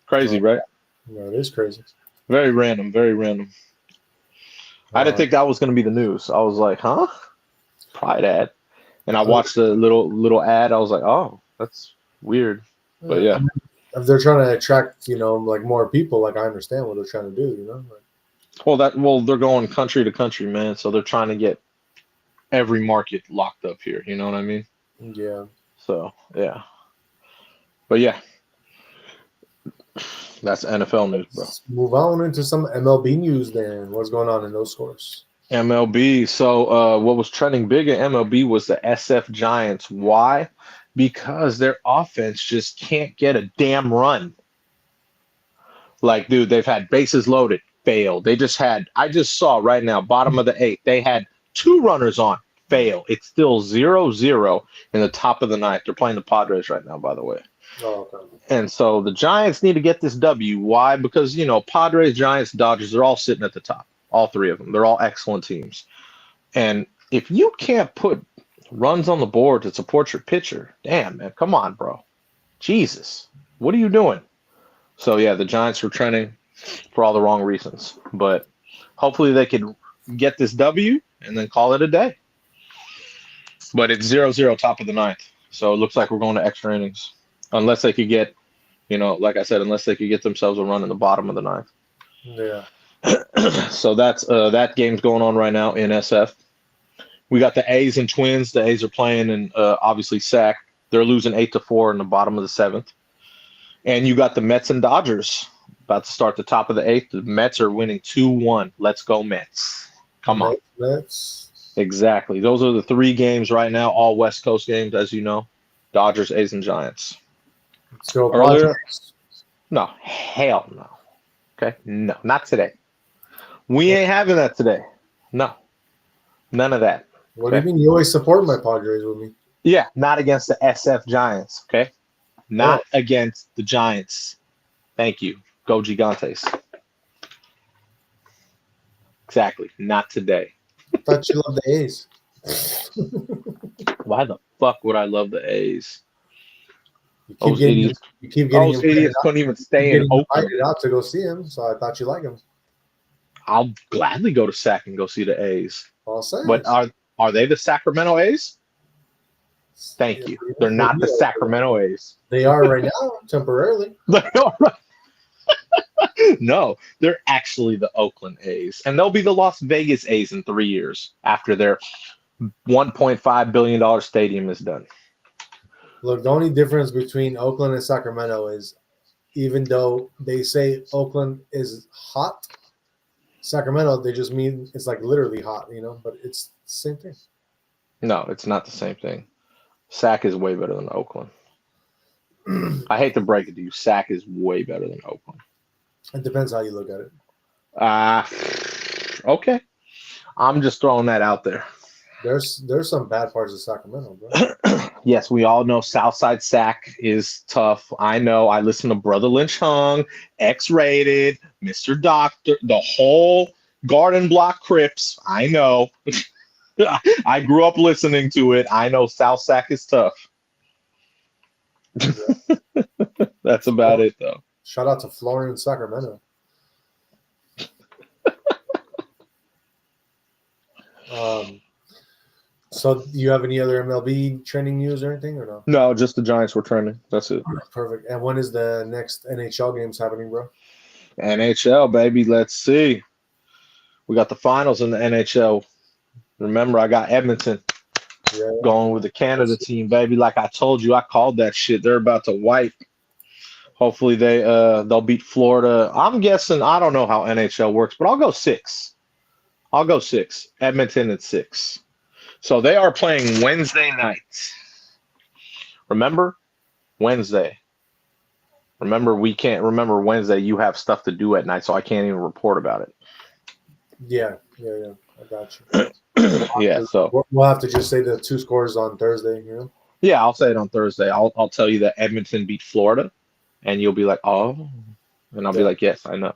Crazy, right? No, it is crazy. Very random. Very random. I didn't think that was going to be the news. I was like, huh? Pride ad. And I watched the little ad. I was like, oh, that's weird. But yeah. If they're trying to attract, like more people, like I understand what they're trying to do, Well, they're going country to country, man. So they're trying to get every market locked up here. You know what I mean? Yeah. So, yeah. But yeah. That's NFL news, bro. Let's move on into some MLB news then. What's going on in those scores? MLB. So what was trending big in MLB was the SF Giants. Why? Because their offense just can't get a damn run. Like, dude, they've had bases loaded, failed. I just saw right now, bottom of the 8th, they had 2 runners on, fail. It's still 0-0 in the top of the 9th. They're playing the Padres right now, by the way. Oh, okay. And so the Giants need to get this W. Why? Because, Padres, Giants, Dodgers, they're all sitting at the top. All 3 of them. They're all excellent teams. And if you can't put runs on the board to support your pitcher, damn, man, come on, bro. Jesus. What are you doing? So, yeah, the Giants were trending for all the wrong reasons. But hopefully they could get this W and then call it a day. But it's 0-0 top of the 9th. So it looks like we're going to extra innings. Unless they could get, like I said, unless they could get themselves a run in the bottom of the 9th. Yeah. So that's that game's going on right now in SF. We got the A's and Twins. The A's are playing in obviously SAC. They're losing 8-4 in the bottom of the 7th. And you got the Mets and Dodgers about to start the top of the eighth. The Mets are winning 2-1. Let's go Mets. Come on. Let's. Exactly. Those are the 3 games right now, all West Coast games, as you know. Dodgers, A's, and Giants. Let's go. Earlier? Padres. No. Hell no. Okay? No. Not today. We ain't having that today. No. None of that. What do you mean? You always support my Padres with me. Yeah. Not against the SF Giants. Okay? Not against the Giants. Thank you. Go Gigantes. Exactly. Not today. I thought you loved the A's. Why the fuck would I love the A's? You Those idiots. You keep getting Those idiots couldn't even stay in Oakland. invited out to go see him, so I thought you like him. I'll gladly go to Sac and go see the A's. All saying. But are they the Sacramento A's? Thank you. They're not the Sacramento A's. They are right now, temporarily. No, they're actually the Oakland A's. And they'll be the Las Vegas A's in 3 years after their $1.5 billion stadium is done. Look, the only difference between Oakland and Sacramento is even though they say Oakland is hot, Sacramento, they just mean it's like literally hot, but it's the same thing. No, it's not the same thing. Sac is way better than Oakland. I hate to break it to you. Sac is way better than Oakland. It depends how you look at it. Okay. I'm just throwing that out there. There's some bad parts of Sacramento, bro. Yes, we all know Southside Sac is tough. I know. I listen to Brother Lynch Hung, X-Rated, Mr. Doctor, the whole Garden Block Crips. I know. I grew up listening to it. I know South Sac is tough. That's about it, though. Shout out to Florian, Sacramento. So, do you have any other MLB trending news or anything, or no? No, just the Giants were trending. That's it. Perfect. And when is the next NHL games happening, bro? NHL, baby. Let's see. We got the finals in the NHL. Remember, I got Edmonton going with the Canada team, baby. Like I told you, I called that shit. They're about to wipe. Hopefully, they'll beat Florida. I'm guessing. I don't know how NHL works, but I'll go 6. Edmonton at 6. So they are playing Wednesday nights. Remember? Wednesday. Remember, we can't remember Wednesday. You have stuff to do at night, so I can't even report about it. Yeah. I got you. Yeah, so we'll have to just say the 2 scores on Thursday, Yeah, I'll say it on Thursday. I'll tell you that Edmonton beat Florida, and you'll be like, oh, and I'll be like, yes, I know.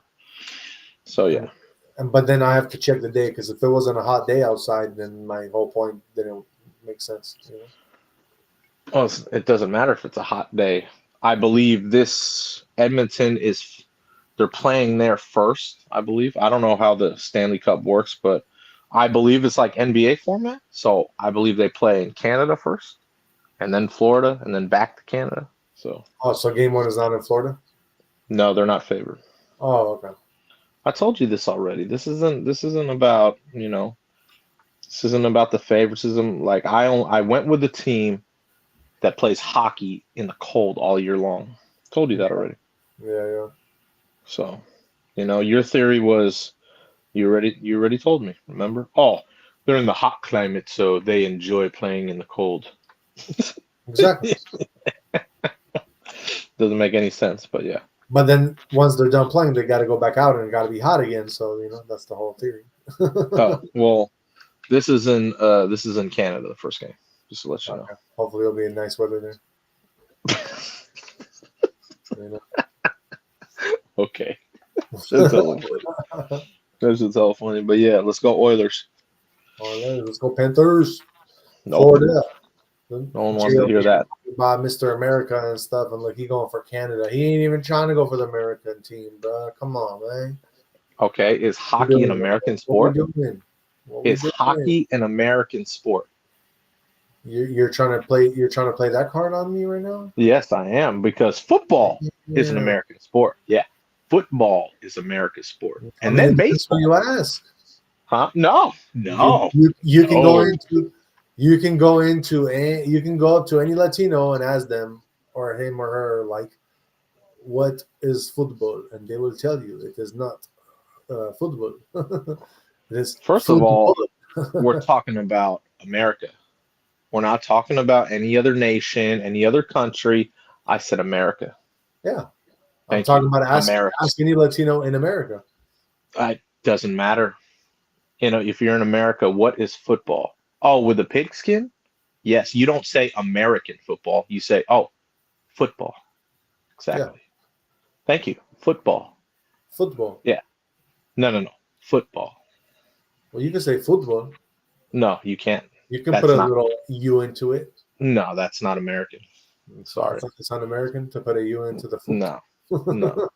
So yeah. But then I have to check the day because if it wasn't a hot day outside, then my whole point didn't make sense. Well, it doesn't matter if it's a hot day. I believe this Edmonton they're playing there first, I believe. I don't know how the Stanley Cup works, but I believe it's like NBA format. So I believe they play in Canada first, and then Florida, and then back to Canada. So game 1 is not in Florida? No, they're not favored. Oh, okay. I told you this already. This isn't about, this isn't about the favoritism. Like I went with the team that plays hockey in the cold all year long. Told you that already. Yeah. So, your theory was you already told me, remember? Oh, they're in the hot climate, so they enjoy playing in the cold. Exactly. Doesn't make any sense, but yeah. But then once they're done playing, they got to go back out and it got to be hot again. So that's the whole theory. Oh, well, this is in Canada, the first game. Just to let you know. Hopefully, it'll be in nice weather there. Okay, that's hella funny. That's just hella funny. But yeah, let's go Oilers. Let's go Panthers. Nope. Florida. No one wants to hear that. By Mr. America and stuff, and look, he going for Canada. He ain't even trying to go for the American team, bro. Come on, man. Okay, is hockey an American sport? Is hockey an American sport? You're trying to play. You're trying to play that card on me right now? Yes, I am, because football is an American sport. Yeah, football is America's sport, and then baseball. You ask? Huh? No. You can go into. You can go up to any Latino and ask them or him or her, like, what is football, and they will tell you it is not football. It is First of football. all, we're talking about America. We're not talking about any other nation, any other country. I said America. Yeah, I'm Thank talking you. about America. ask any Latino in America. It doesn't matter. If you're in America, what is football? Oh, with a pigskin? Yes, you don't say American football. You say, oh, football. Yeah, Exactly. Thank you. Football. football. Yeah. No. Football. Well, you can say football. No, you can't. You can put That's a not. little U into it. No, that's not American. Sorry. It's un-American to put a U into the foot. No. No.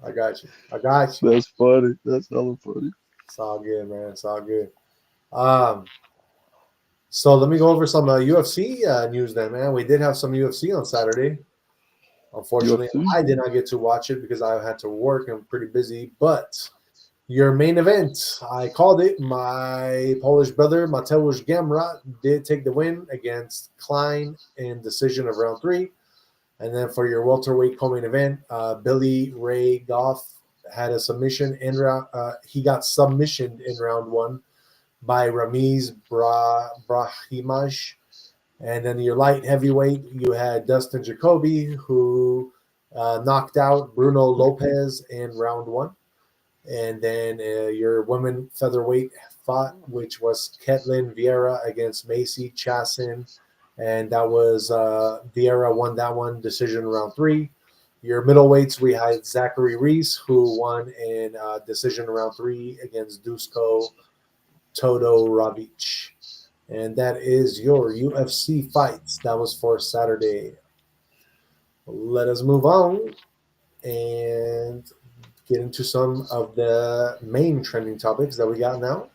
I got you. I got you. That's funny. That's hella funny. It's all good, man. It's all good. So let me go over some UFC news then, man. We did have some UFC on Saturday. Unfortunately, UFC? I did not get to watch it because I had to work and I'm pretty busy. But your main event, I called it. My Polish brother, Mateusz Gamrot, did take the win against Klein in decision of round 3. And then for your welterweight co-main event, Billy Ray Goff had a submission in round. He got submissioned in round 1 by Ramiz Brahimaj. And then your light heavyweight, you had Dustin Jacoby, who knocked out Bruno Lopez in round 1. And then your women featherweight fought, which was Ketlin Vieira against Macy Chassin. And that was Vieira won that one, decision round 3. Your middleweights, we had Zachary Reese, who won in decision round 3 against Dusko Todorovic. And that is your UFC fights. That was for Saturday. Let us move on and get into some of the main trending topics that we got now.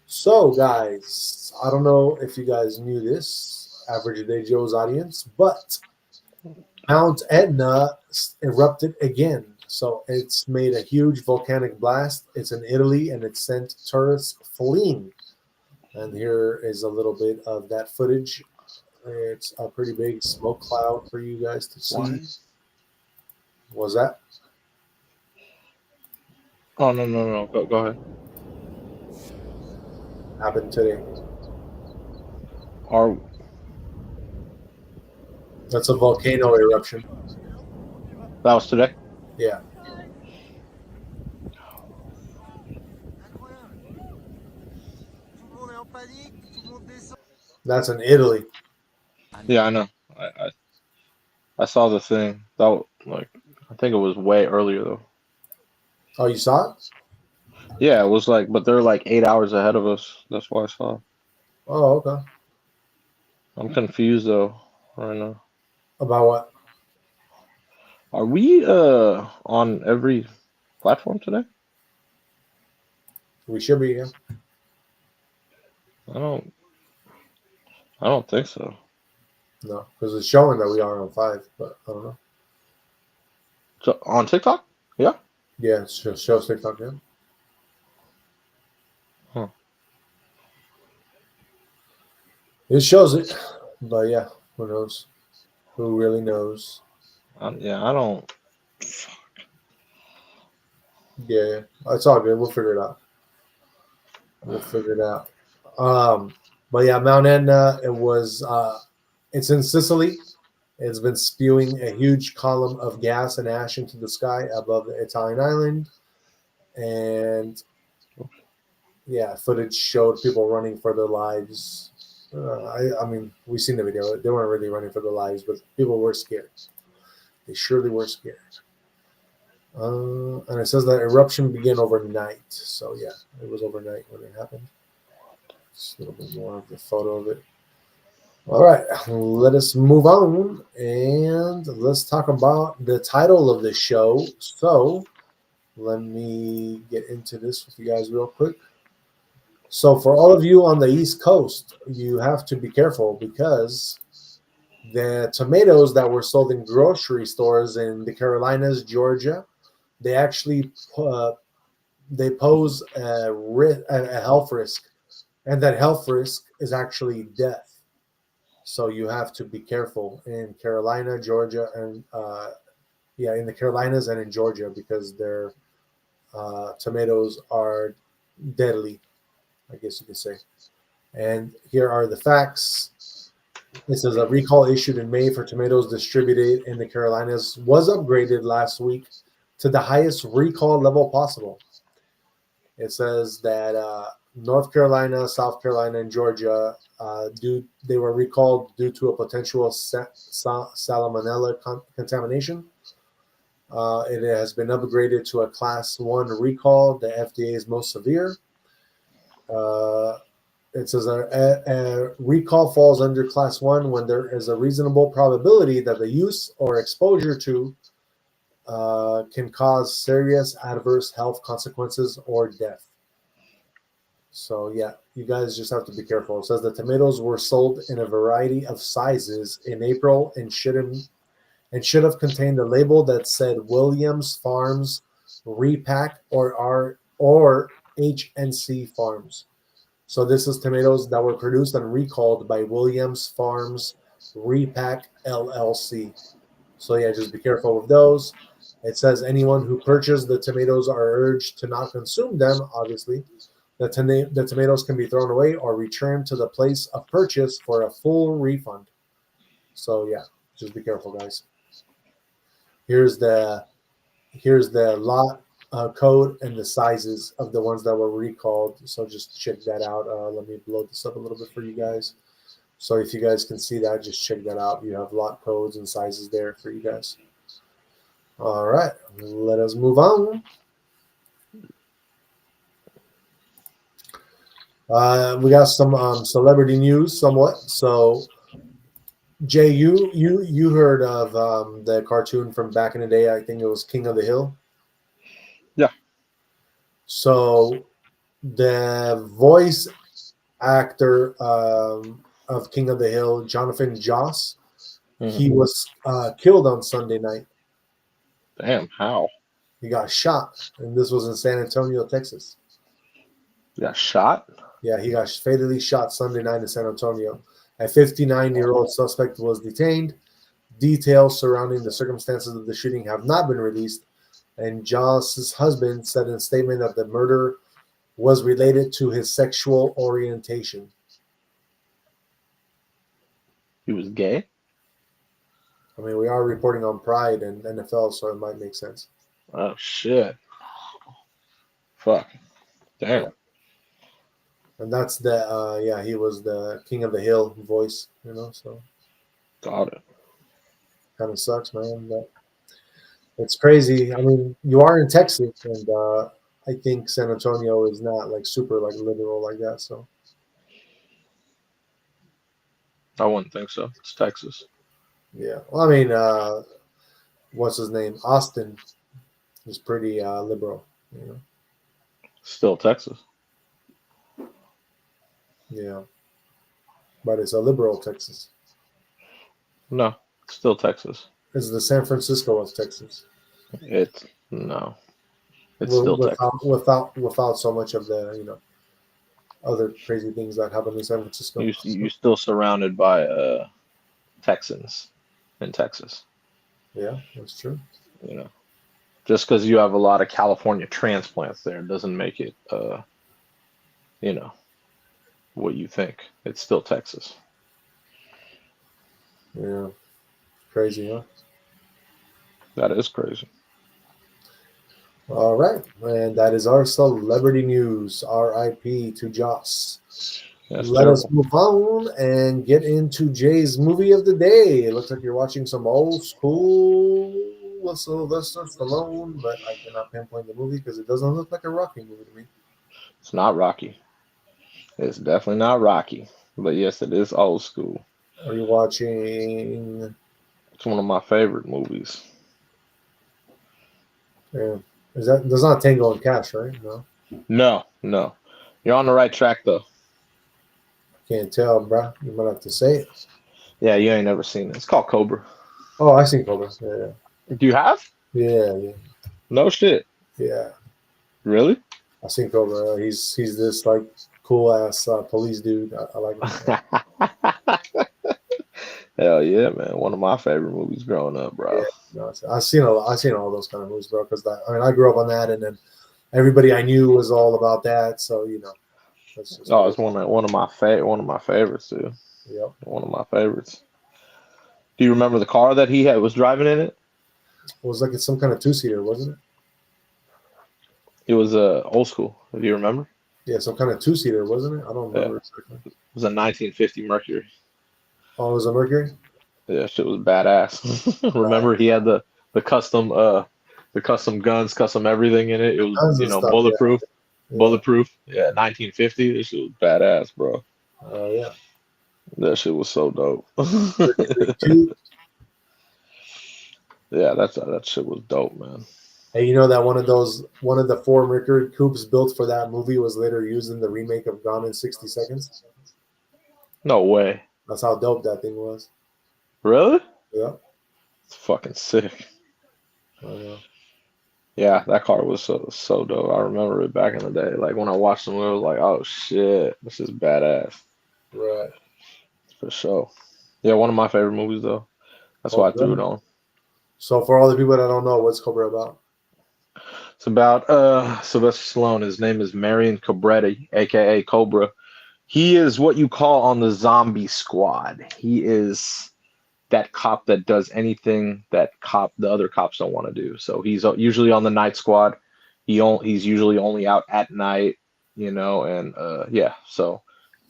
So, guys, I don't know if you guys knew this, Average Day Joe's audience, but Mount Etna erupted again. So it's made a huge volcanic blast. It's in Italy, and it sent tourists fleeing. And here is a little bit of that footage. It's a pretty big smoke cloud for you guys to see. Why? What was that? Oh, no. Go ahead. Happened today. That's a volcano eruption. That was today? Yeah. That's in Italy. Yeah, I know. I saw the thing. I think it was way earlier though. Oh, you saw it? Yeah, it was but they're 8 hours ahead of us. That's why I saw it. Oh, okay. I'm confused though right now. About what? Are we on every platform today? We should be, yeah. I don't think so. No, because it's showing that we are on 5, but I don't know. So on TikTok? Yeah. Yeah, it shows TikTok, yeah. Huh. It shows it, but yeah, who knows? Who really knows? I don't. Yeah, it's all good. We'll figure it out. But yeah, Mount Etna. It's in Sicily. It's been spewing a huge column of gas and ash into the sky above the Italian island, and yeah, footage showed people running for their lives. I mean, we've seen the video. They weren't really running for their lives, but people were scared. They surely were scared. And it says that eruption began overnight. So yeah, it was overnight when it happened. Just a little bit more of the photo of it. All right, let us move on and let's talk about the title of the show. So let me get into this with you guys real quick. So for all of you on the East Coast, you have to be careful because the tomatoes that were sold in grocery stores in the Carolinas, Georgia, they actually they pose a health risk, and that health risk is actually death. So you have to be careful in Carolina, Georgia, and in the Carolinas and in Georgia because their tomatoes are deadly, I guess you could say. And here are the facts. This is a recall issued in May for tomatoes distributed in the Carolinas was upgraded last week to the highest recall level possible. It says that North Carolina, South Carolina, and Georgia, they were recalled due to a potential salmonella contamination. It has been upgraded to a Class 1 recall, the FDA's most severe. It says a recall falls under Class 1 when there is a reasonable probability that the use or exposure to can cause serious adverse health consequences or death. So yeah, you guys just have to be careful. It says the tomatoes were sold in a variety of sizes in April and should have contained a label that said Williams Farms Repack or HNC Farms. So this is tomatoes that were produced and recalled by Williams Farms Repack LLC. So yeah, just be careful with those. It says anyone who purchased the tomatoes are urged to not consume them, obviously. The tomatoes can be thrown away or returned to the place of purchase for a full refund. So yeah, just be careful, guys. Here's the lot code and the sizes of the ones that were recalled. So just check that out. Let me blow this up a little bit for you guys. So if you guys can see that, just check that out. You have lot codes and sizes there for you guys. All right, let us move on. We got some celebrity news, somewhat. So, Jay, you heard of the cartoon from back in the day? I think it was King of the Hill. Yeah. So, the voice actor of King of the Hill, Jonathan Joss, he was killed on Sunday night. Damn, how? He got shot, and this was in San Antonio, Texas. He got shot? Yeah, he got fatally shot Sunday night in San Antonio. A 59-year-old suspect was detained. Details surrounding the circumstances of the shooting have not been released, and Joss's husband said in a statement that the murder was related to his sexual orientation. He was gay? I mean, we are reporting on Pride and NFL, so it might make sense. Oh, shit. Fuck. Damn. Yeah. And that's he was the King of the Hill voice, so. Got it. Kind of sucks, man. But it's crazy. I mean, you are in Texas, and I think San Antonio is not like super like literal like that, so. I wouldn't think so. It's Texas. Yeah. Well, I mean, what's his name? Austin is pretty liberal, Still Texas. Yeah. But it's a liberal Texas. No, it's still Texas. It's the San Francisco of Texas. It's still Texas. Without so much of the, other crazy things that happen in San Francisco. You're still surrounded by Texans in Texas. Yeah, that's true. Just because you have a lot of California transplants there doesn't make it, what you think. It's still Texas. Yeah. Crazy, huh? That is crazy. All right. And that is our celebrity news. R.I.P. to Joss. Let us move on and get into Jay's movie of the day. It looks like you're watching some old school Sylvester Stallone, but I cannot pinpoint the movie because it doesn't look like a Rocky movie to me. It's not Rocky. It's definitely not Rocky. But yes, it is old school. Are you watching? It's one of my favorite movies. Yeah. There's not Tango and Cash, right? No. No. You're on the right track though. Can't tell, bro. You might have to say it. Yeah, you ain't never seen it. It's called Cobra. Oh, I seen Cobra. Yeah. Do you have? Yeah. No shit. Yeah. Really? I seen Cobra. He's this like cool ass police dude. I like him. Hell yeah, man. One of my favorite movies growing up, Yeah, bro. no, I've seen all those kind of movies, bro. Because I mean, I grew up on that, and then everybody I knew was all about that. So that's just Oh, what it. it's one of my favorites too. Yep. One of my favorites. Do you remember the car that he had was driving in it? It was like it's some kind of two-seater, wasn't it? It was old school. Do you remember? Yeah, some kind of two-seater, wasn't it? I don't Yeah, remember exactly. it was a 1950 Mercury. Oh, it was a Mercury. Yeah, shit was badass. Right. Remember he had the custom the custom guns, custom everything in it. It was, Tons of stuff. Yeah. bulletproof. Yeah. Bulletproof. Yeah, 1950. This shit was badass, bro. Oh yeah. That shit was so dope. Mercury two. Yeah, that shit was dope, man. Hey, you know that one of the four Mercury coupes built for that movie was later used in the remake of Gone in 60 Seconds. No way. That's how dope that thing was. Really? Yeah. It's fucking sick. I know. Yeah, that car was so dope. I remember it back in the day. Like when I watched the movie, I was like, oh shit, this is badass. Right. For sure. Yeah, one of my favorite movies though. That's Oh, why I threw it good. on. So for all the people that don't know, what's Cobra about? It's about Sylvester Stallone. His name is Marion Cobretti, aka Cobra. He is what you call on the zombie squad. He is that cop that does anything that the other cops don't want to do. So he's usually on the night squad. He's usually only out at night, and yeah. So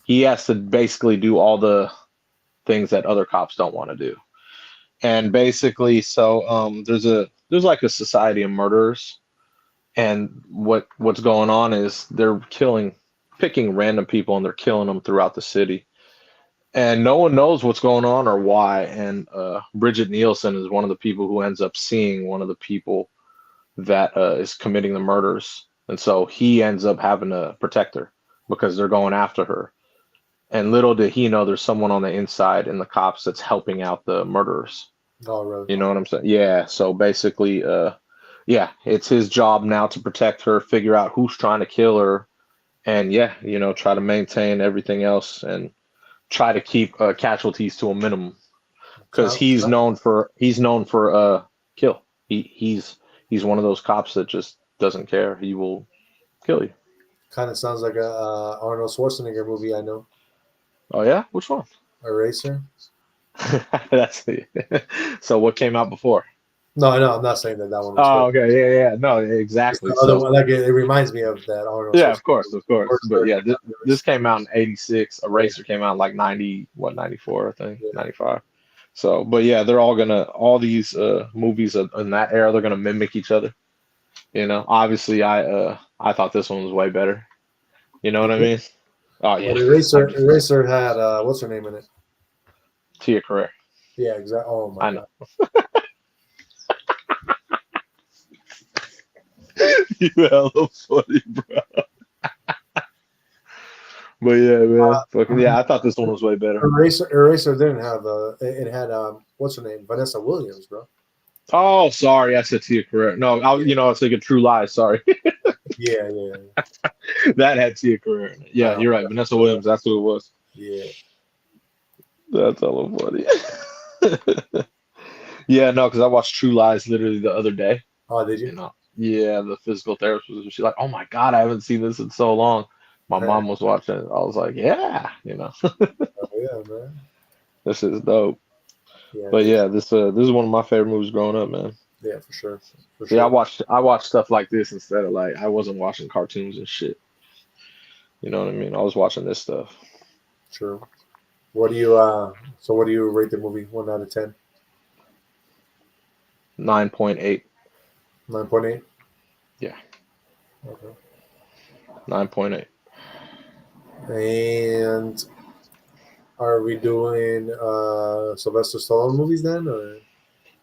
he has to basically do all the things that other cops don't want to do. And basically, so there's like a society of murderers, and what's going on is they're picking random people, and they're killing them throughout the city, and no one knows what's going on or why. And Bridget Nielsen is one of the people who ends up seeing one of the people that is committing the murders, and so he ends up having to protect her because they're going after her. And little did he know there's someone on the inside in the cops that's helping out the murderers. Oh, really? You know what I'm saying? Yeah. So basically, yeah, it's his job now to protect her, figure out who's trying to kill her, and yeah, try to maintain everything else and try to keep casualties to a minimum because Sound, he's known for kill. He's one of those cops that just doesn't care. He will kill you. kind of sounds like a Arnold Schwarzenegger movie. I know. Oh yeah, which one? Eraser. That's the. So what came out before? No, I know. I'm not saying that one was Oh, fake. okay, yeah, no, Just exactly. the other So one, like it reminds me of that Arnold yeah, of Schwarzenegger course, movie. of course. First But yeah, version of this Eraser. came out in '86. Eraser came out in like 94, I think, Yeah. 95. So, but yeah, they're all these movies in that era, they're gonna mimic each other. Obviously, I thought this one was way better. You know what I mean? Oh But yeah, I just Eraser had what's her name in it? Tia Carrere. Yeah, exactly. Oh my I god. know. You hella funny, bro. But yeah, man, fucking yeah, I thought this one was way better. Eraser didn't have it had what's her name? Vanessa Williams, bro. Oh, sorry, I said Tia Carrere. No, Yeah, I was thinking True Lies. Sorry, yeah. that had Tia Carrere in it. I Yeah, know. you're right. Vanessa Williams. That's who it was. Yeah. That's hella funny. Yeah, no, because I watched True Lies literally the other day. Oh, did you? Yeah, the physical therapist was. She's like, "Oh my God, I haven't seen this in so long." My Yeah, mom was watching it. I was like, "Yeah, oh, yeah, man. this is dope." Yeah, But yeah, this is one of my favorite movies growing up, man. yeah, for sure, for Yeah, sure. I watched stuff like this instead of like I wasn't watching cartoons and shit. You know what I mean? I was watching this stuff. True. What do you So what do you rate the movie? 1 out of 10? 9.8. 9.8. Yeah, Okay. 9.8. And are we doing Sylvester Stallone movies then, or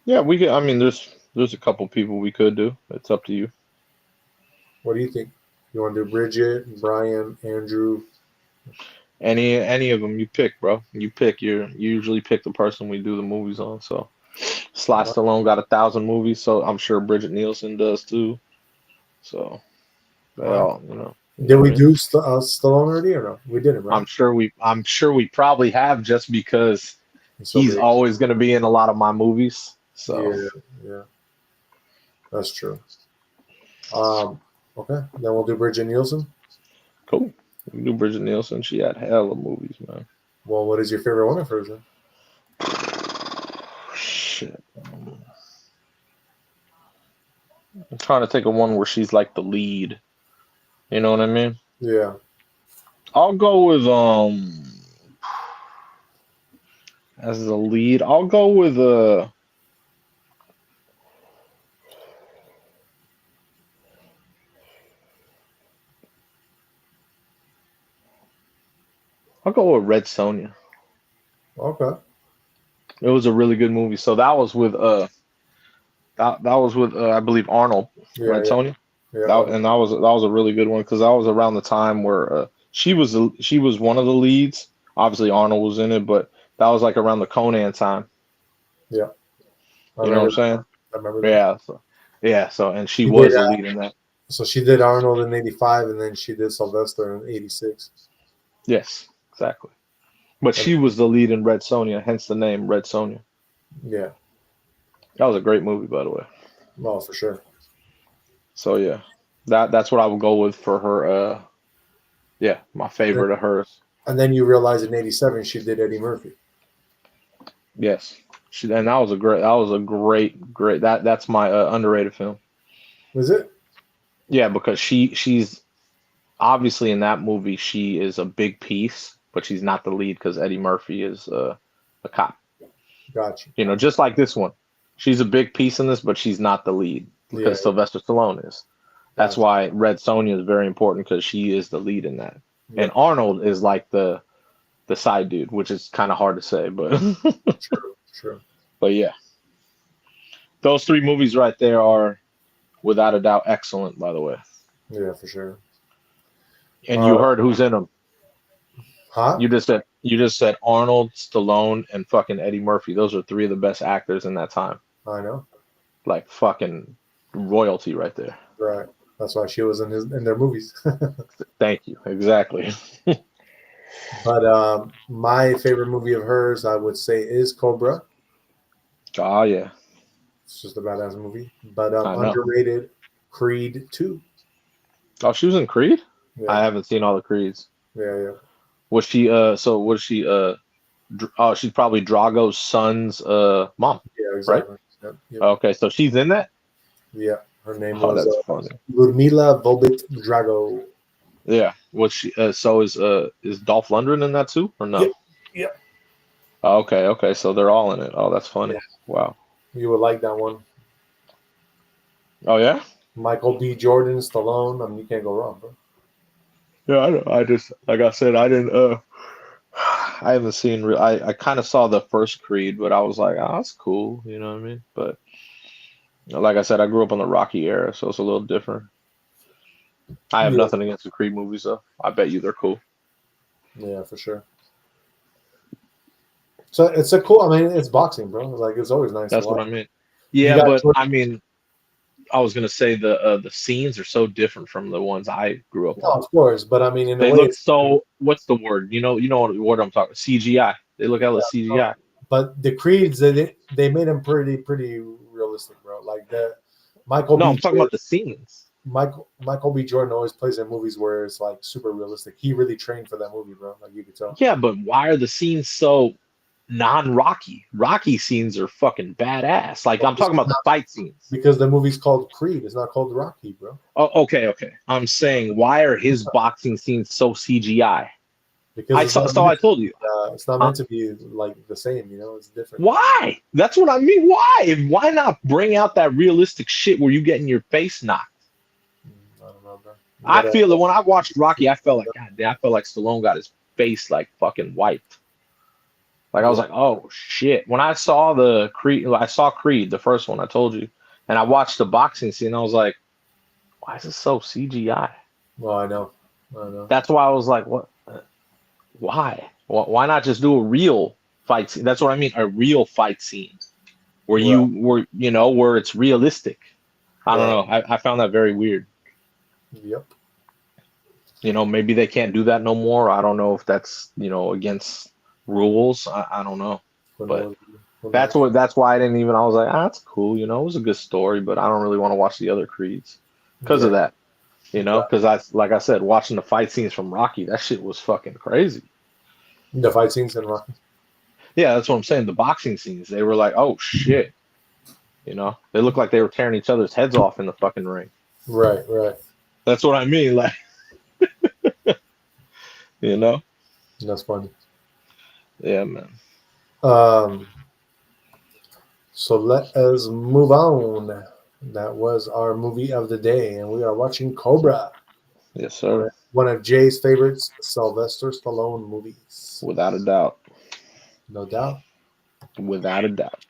Yeah, we could. I mean, there's a couple people we could do. It's up to you. what do you think? You want to do Bridget, Brian, Andrew? Any of them you pick, bro. You pick. You usually pick the person we do the movies on. So Sly Uh, Stallone got 1,000 movies, so I'm sure Bridget Nielsen does too. So they all right. all, you Did know what we I mean? do Stallone already or no? We didn't, right? I'm sure we probably have just because So he's big. always going to be in a lot of my movies. So Yeah, that's true. Okay, then we'll do Bridget Nielsen. cool. We can do Bridget Nielsen. She had hella movies, man. Well, what is your favorite one of hers then? Shit. I'm trying to think of one where she's like the lead. You know what I mean? Yeah. I'll go with as the lead. I'll go with I'll go with Red Sonja. Okay. It was a really good movie. So that was with that was with I believe Arnold. Yeah, Red yeah, Sonja. yeah. That was a really good one because that was around the time where she was one of the leads. Obviously Arnold was in it, but that was like around the Conan time. Yeah. I You know what I'm remember. saying? I remember that. Yeah. So and she She did. was the lead in that. So she did Arnold in '85, and then she did Sylvester in '86. Yes, exactly. But And she was the lead in Red Sonja, hence the name Red Sonja. yeah, That was a great movie, by the way. well, for sure. So yeah, that's what I would go with for her. Yeah, my favorite of hers. And then you realize in '87 she did Eddie Murphy. Yes, and that was a great. That's my underrated film. Was it? Yeah, because she's obviously in that movie she is a big piece, but she's not the lead because Eddie Murphy is a cop. Gotcha. You know, just like this one, she's a big piece in this, but she's not the lead because Yeah. Sylvester Stallone is. That's Gotcha. why Red Sonja is very important because she is the lead in that, Yeah. and Arnold is like the side dude, which is kind of hard to say, but True. but yeah, those three movies right there are without a doubt excellent. By the way, Yeah, for sure. and you heard who's in them. Huh? You just said Arnold, Stallone, and fucking Eddie Murphy. Those are three of the best actors in that time. I know. Like fucking royalty right there. Right. That's why she was in their movies. Thank you. Exactly. But my favorite movie of hers, I would say, is Cobra. Oh yeah, It's just a badass movie. But I know. underrated, Creed 2. Oh, she was in Creed? Yeah. I haven't seen all the Creeds. Yeah. Was she so was she oh, she's probably Drago's son's mom. Yeah, exactly. Right? Yep. Okay, so she's in that? Yeah. Her name Oh, was that's funny. Ludmila Vobit Drago. Yeah. Was she so is Dolph Lundgren in that too or no? Yep. Oh, okay. So they're all in it. Oh, that's funny. Yeah. Wow. You would like that one. Oh yeah? Michael B. Jordan, Stallone. I mean, you can't go wrong, bro. Yeah, I know. I just like I said, I didn't I haven't seen I kind of saw the first Creed, but I was like, oh, that's cool, you know what I mean? But like I said, I grew up on the Rocky era, so it's a little different. I have Yeah. nothing against the Creed movies though. I bet you they're cool. Yeah, for sure. So it's a cool. I mean, it's boxing, bro. Like it's always nice. That's to what watch. I mean. You Yeah, got but George- I mean, I was gonna say the scenes are so different from the ones I grew up No, on. of course, but I mean, in a They way, look so. What's the word? You know what word I'm talking? CGI. They look hella CGI. but the Creeds they made them pretty realistic, bro. Like the Michael No, B. I'm talking about the scenes. Michael B. Jordan always plays in movies where it's like super realistic. He really trained for that movie, bro. Like you could tell. Yeah, but why are the scenes so non-Rocky? Rocky scenes are fucking badass. Like I'm talking about the fight scenes. Because the movie's called Creed. It's not called Rocky, bro. Oh, okay. I'm saying why are his boxing scenes so CGI? Because I told you. it's not meant to be like the same. You know, it's different. Why? That's what I mean. Why not bring out that realistic shit where you getting your face knocked? I don't know, bro. I feel that when I watched Rocky, I felt like God damn, I felt like Stallone got his face like fucking wiped. Like I was like, oh shit. When I saw I saw Creed, the first one I told you, and I watched the boxing scene, I was like, why is this so CGI? Well, I know. That's why I was like, what? Why? Why not just do a real fight scene? That's what I mean, a real fight scene where where it's realistic. I don't know. I found that very weird. Yep. You know, maybe they can't do that no more. I don't know if that's, against rules. I don't know. But that's why I didn't even. I was like, that's cool. You know, it was a good story, but I don't really want to watch the other Creeds because of that. You know, because like I said, watching the fight scenes from Rocky, that shit was fucking crazy. The fight scenes in Rocky. Yeah, that's what I'm saying. The boxing scenes, they were like, oh shit. You know, they looked like they were tearing each other's heads off in the fucking ring. Right. That's what I mean. Like, you know? That's funny. Yeah, man. So let us move on. That was our movie of the day, and we are watching Cobra. Yes, sir. One of Jay's favorites, Sylvester Stallone movies. Without a doubt. No doubt. Without a doubt.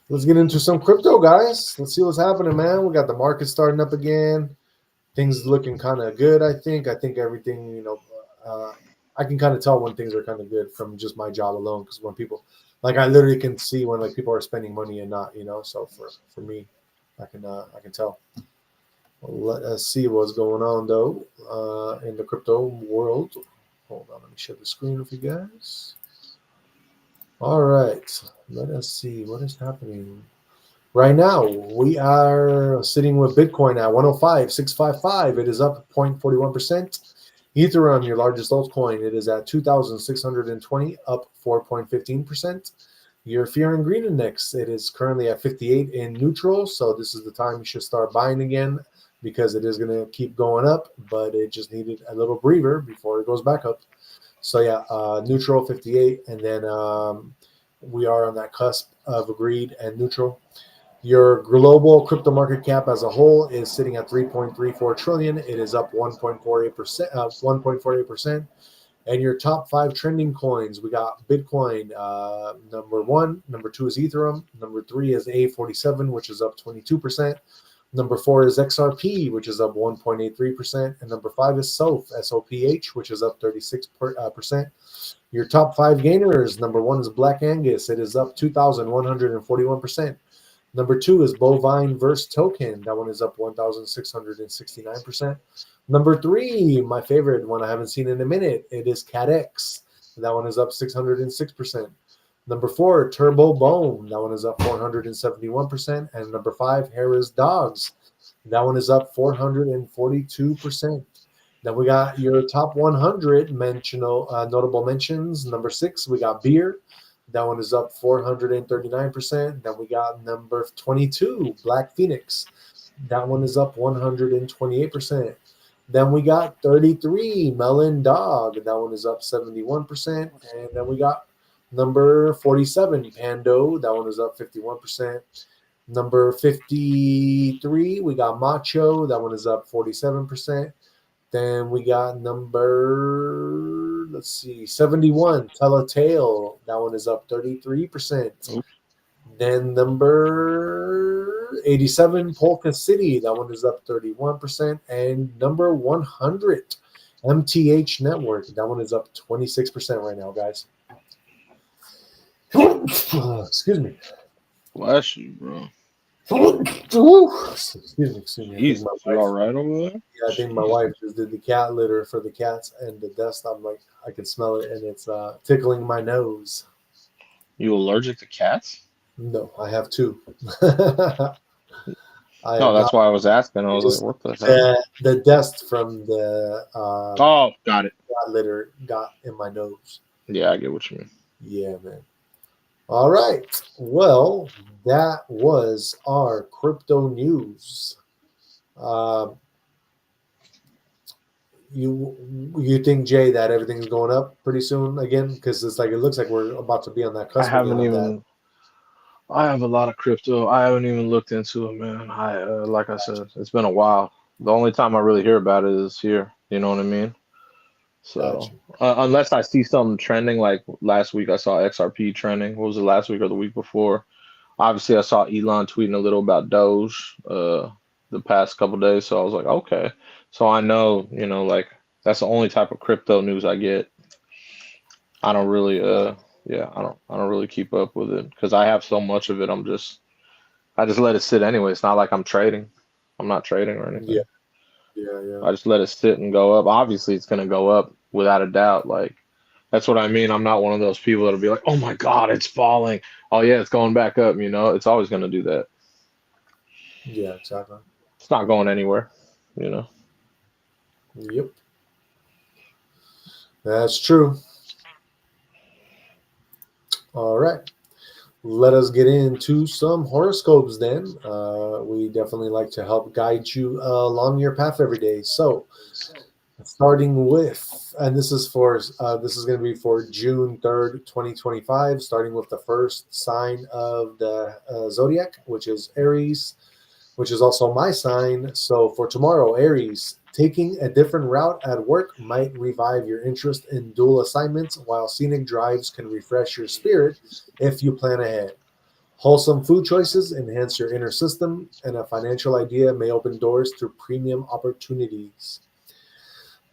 Let's get into some crypto, guys. Let's see what's happening, man. We got the market starting up again. Things looking kind of good, I think. I think everything, I can kind of tell when things are kind of good from just my job alone. Because when people, like, I literally can see when like people are spending money and not, So for me, I can tell. Let us see what's going on though in the crypto world. Hold on, let me share the screen with you guys. All right, let us see what is happening. Right now, we are sitting with Bitcoin at 105,655. It is up 0.41%. Ethereum, your largest altcoin, it is at 2,620, up 4.15%. Your Fear and Green Index, it is currently at 58 in neutral. So this is the time you should start buying again because it is going to keep going up, but it just needed a little breather before it goes back up. So yeah, neutral 58, and then we are on that cusp of agreed and neutral. Your global crypto market cap as a whole is sitting at 3.34 trillion. It is up 1.48%. 1.48%. And your top 5 trending coins, we got Bitcoin, number 1. Number 2 is Ethereum. Number 3 is A47, which is up 22%. Number 4 is XRP, which is up 1.83%. And number 5 is SOF, SOPH, which is up 36%. Your top 5 gainers, number 1 is Black Angus. It is up 2,141%. Number 2 is Bovine Verse Token. That one is up 1,669%. Number 3, my favorite one I haven't seen in a minute, it is CatX. That one is up 606%. Number 4, Turbo Bone. That one is up 471%. And number 5, Harris Dogs. That one is up 442%. Then we got your top 100 notable mentions. Number 6, we got Beer. That one is up 439%. Then we got number 22, Black Phoenix. That one is up 128%. Then we got 33, Melon Dog. That one is up 71%. And then we got number 47, Pando. That one is up 51%. Number 53, we got Macho. That one is up 47%. Then we got number, 71, Tell a Tale. That one is up 33%. Oops. Then number 87, Polka City. That one is up 31%. And number 100, MTH Network. That one is up 26% right now, guys. Excuse me. Bless you, bro. Excuse me. Jeez, you all right over there? Yeah, I think my wife just did the cat litter for the cats and the dust. I'm like, I can smell it, and it's tickling my nose. You allergic to cats? No, I have 2. No, that's why I was asking. I was like, what the hell? The dust from the got it. cat litter got in my nose. Yeah, I get what you mean. Yeah, man. All right. Well, that was our crypto news. You think, Jay, that everything's going up pretty soon again? Because it looks like we're about to be on that cusp. I have a lot of crypto. I haven't even looked into it, man. Like I said, it's been a while. The only time I really hear about it is here. You know what I mean? So unless I see something trending, like last week I saw XRP trending. What was it, last week or the week before? Obviously, I saw Elon tweeting a little about Doge the past couple days. So I was like, okay. So I know, like that's the only type of crypto news I get. I don't really, I don't really keep up with it because I have so much of it. I just let it sit anyway. It's not like I'm trading. I'm not trading or anything. Yeah. I just let it sit and go up. Obviously, it's gonna go up without a doubt. Like That's what I mean. I'm not one of those people that'll be like, "Oh my God, it's falling." Oh yeah, it's going back up. It's always going to do that. Yeah, exactly. It's not going anywhere. You know. Yep, that's true. All right. Let us get into some horoscopes then. We definitely like to help guide you along your path every day. So, starting with, and this is going to be for June 3rd, 2025, starting with the first sign of the Zodiac, which is Aries, which is also my sign. So for tomorrow, Aries, taking a different route at work might revive your interest in dual assignments, while scenic drives can refresh your spirit if you plan ahead. Wholesome food choices enhance your inner system, and a financial idea may open doors to premium opportunities.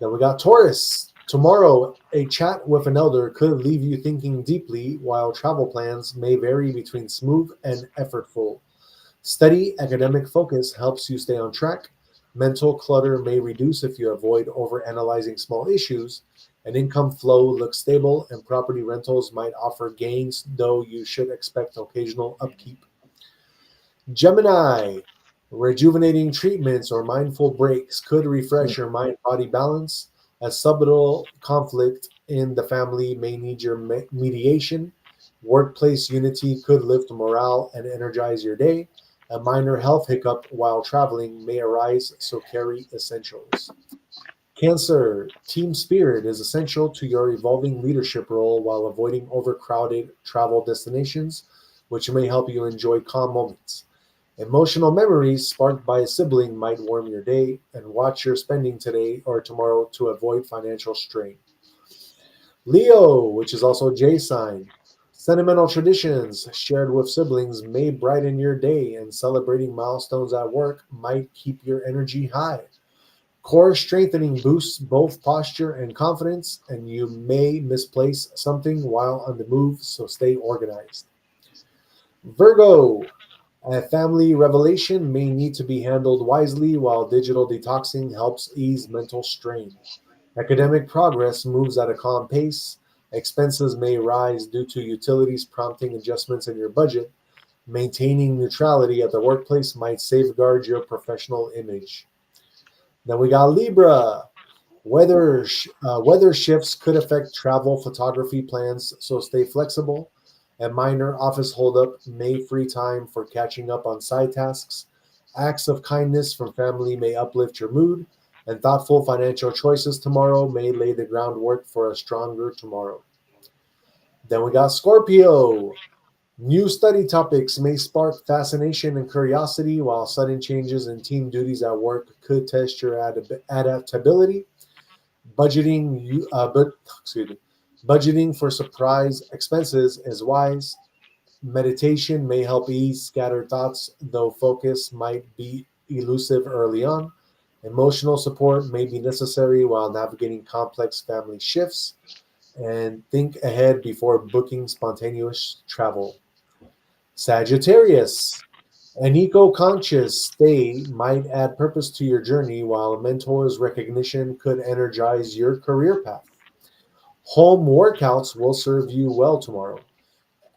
Then we got Taurus. Tomorrow, a chat with an elder could leave you thinking deeply, while travel plans may vary between smooth and effortful. Steady academic focus helps you stay on track. Mental clutter may reduce if you avoid overanalyzing small issues. An income flow looks stable, and property rentals might offer gains, though you should expect occasional upkeep. Gemini, rejuvenating treatments or mindful breaks could refresh your mind body balance. A subtle conflict in the family may need your mediation. Workplace unity could lift morale and energize your day. A minor health hiccup while traveling may arise, so carry essentials. Cancer, team spirit is essential to your evolving leadership role while avoiding overcrowded travel destinations, which may help you enjoy calm moments. Emotional memories sparked by a sibling might warm your day, and watch your spending today or tomorrow to avoid financial strain. Leo, which is also J sign. Sentimental traditions shared with siblings may brighten your day, and celebrating milestones at work might keep your energy high. Core strengthening boosts both posture and confidence, and you may misplace something while on the move, so stay organized. Virgo, a family revelation may need to be handled wisely, while digital detoxing helps ease mental strain. Academic progress moves at a calm pace. Expenses may rise due to utilities prompting adjustments in your budget. Maintaining neutrality at the workplace might safeguard your professional image. Then we got Libra. Weather shifts could affect travel photography plans, so stay flexible. A minor office holdup may free time for catching up on side tasks. Acts of kindness from family may uplift your mood, and thoughtful financial choices tomorrow may lay the groundwork for a stronger tomorrow. Then we got Scorpio. New study topics may spark fascination and curiosity, while sudden changes in team duties at work could test your adaptability. Budgeting you but excuse me. Budgeting for surprise expenses is wise. Meditation may help ease scattered thoughts, though focus might be elusive early on. Emotional support may be necessary while navigating complex family shifts, and think ahead before booking spontaneous travel. Sagittarius. An eco conscious stay might add purpose to your journey, while a mentor's recognition could energize your career path. Home workouts will serve you well tomorrow.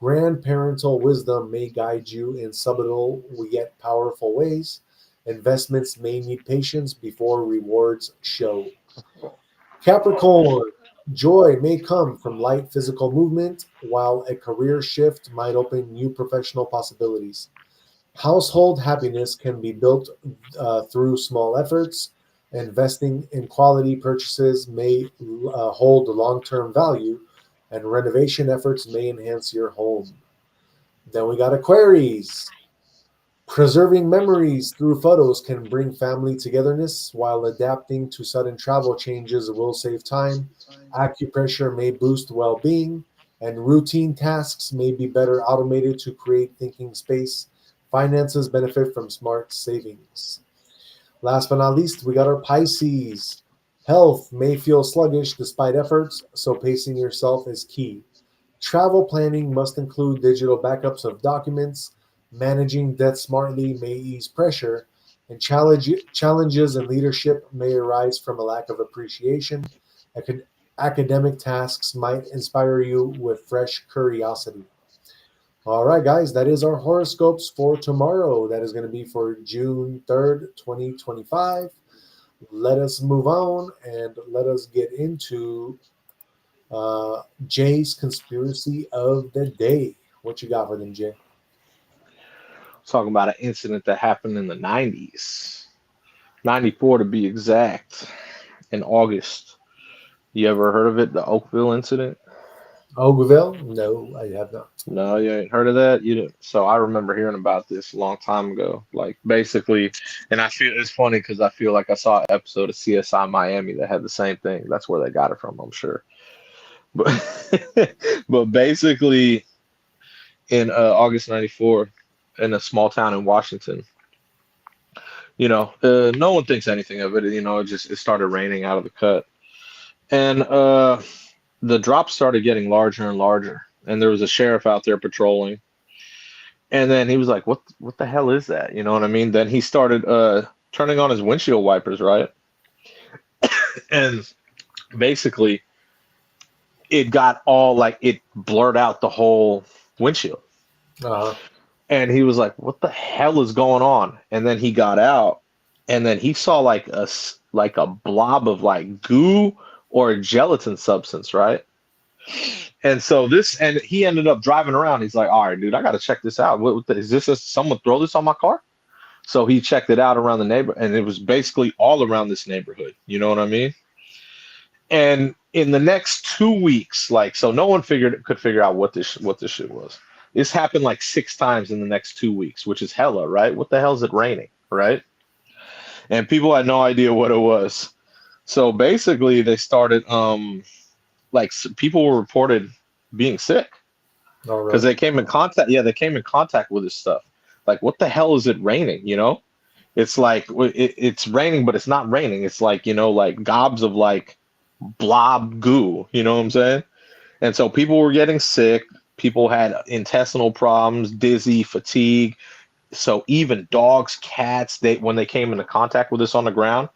Grandparental wisdom may guide you in subtle yet powerful ways. Investments may need patience before rewards show. Capricorn, joy may come from light physical movement, while a career shift might open new professional possibilities. Household happiness can be built through small efforts. Investing in quality purchases may hold long term value, and renovation efforts may enhance your home. Then we got Aquaries. Preserving memories through photos can bring family togetherness, while adapting to sudden travel changes will save time. Acupressure may boost well being, and routine tasks may be better automated to create thinking space. Finances benefit from smart savings. Last but not least, we got our Pisces. Health may feel sluggish despite efforts, so pacing yourself is key. Travel planning must include digital backups of documents. Managing debt smartly may ease pressure, and challenges in leadership may arise from a lack of appreciation. academic tasks might inspire you with fresh curiosity. All right, guys, that is our horoscopes for tomorrow. That is going to be for June 3rd, 2025. Let us move on and let us get into Jay's conspiracy of the day. What you got for them, Jay? Talking about an incident that happened in the 90s, 94 to be exact, in August. You ever heard of it? The Oakville incident? Oakville? No, I have not. No, you ain't heard of that? You didn't. So I remember hearing about this a long time ago. Like basically, and I feel it's funny because I feel like I saw an episode of CSI Miami that had the same thing. That's where they got it from, I'm sure. But but basically, in August '94, in a small town in Washington, no one thinks anything of it. It started raining out of the cut, and the drops started getting larger and larger. And there was a sheriff out there patrolling. And then he was like, "What the hell is that?" You know what I mean? Then he started turning on his windshield wipers, right? And basically, it got all like it blurred out the whole windshield. Uh-huh. And he was like, "What the hell is going on?" And then he got out, and then he saw like a blob of like goo or a gelatin substance, right? And so and he ended up driving around. He's like, "All right, dude, I got to check this out. Is this someone throw this on my car?" So he checked it out around the neighborhood, and it was basically all around this neighborhood. You know what I mean? And in the next 2 weeks, so no one could figure out what this shit was. This happened like 6 times in the next 2 weeks, which is hella, right? What the hell is it raining, right? And people had no idea what it was. So basically, they started people were reported being sick because they came in contact. Yeah, they came in contact with this stuff. Like, what the hell is it raining? It's like it's raining, but it's not raining. It's like like gobs of like blob goo. You know what I'm saying? And so people were getting sick. People had intestinal problems, dizzy, fatigue. So even dogs, cats, when they came into contact with this on the ground,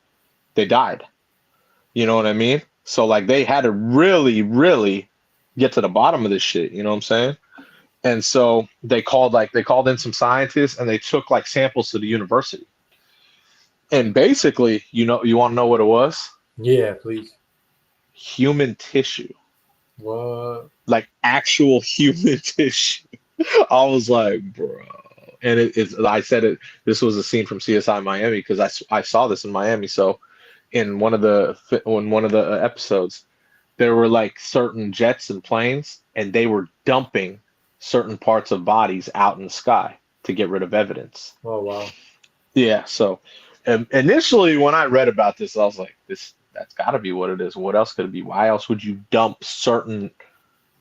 they died. You know what I mean? So like they had to really, really get to the bottom of this shit. You know what I'm saying? And so they called in some scientists and they took like samples to the university. And basically, you want to know what it was? Yeah, please. Human tissue. What? Like actual human tissue. I was like, bro. And I said it. This was a scene from CSI Miami because I saw this in Miami. So in one of the episodes, there were like certain jets and planes, and they were dumping certain parts of bodies out in the sky to get rid of evidence. Oh wow. Yeah. So initially, when I read about this, I was like, that's got to be what it is. What else could it be? Why else would you dump certain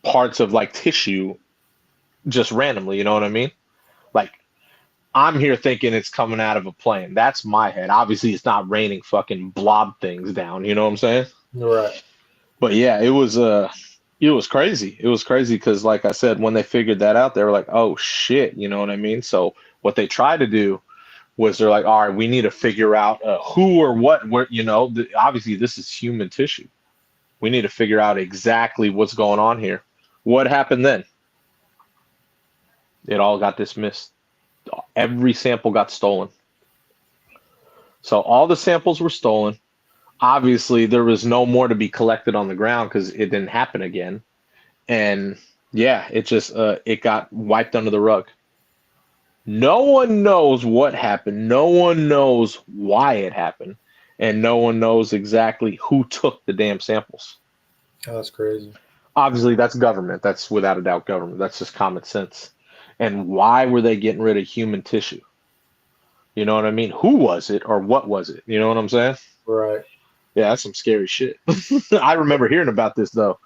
parts of like tissue just randomly? You know what I mean? Like, I'm here thinking it's coming out of a plane. That's my head. Obviously, it's not raining fucking blob things down. You know what I'm saying? Right. But yeah, it was crazy. It was crazy because, like I said, when they figured that out, they were like, "Oh shit," you know what I mean? So what they tried to do was they're like, "All right, we need to figure out who or what. Where obviously this is human tissue. We need to figure out exactly what's going on here." What happened then? It all got dismissed. Every sample got stolen. So all the samples were stolen. Obviously, there was no more to be collected on the ground because it didn't happen again. And yeah, it just it got wiped under the rug. No one knows what happened. No one knows why it happened. And no one knows exactly who took the damn samples. Oh, that's crazy. Obviously, that's government. That's without a doubt government. That's just common sense. And why were they getting rid of human tissue? You know what I mean? Who was it or what was it? You know what I'm saying? Right. Yeah, that's some scary shit. I remember hearing about this though.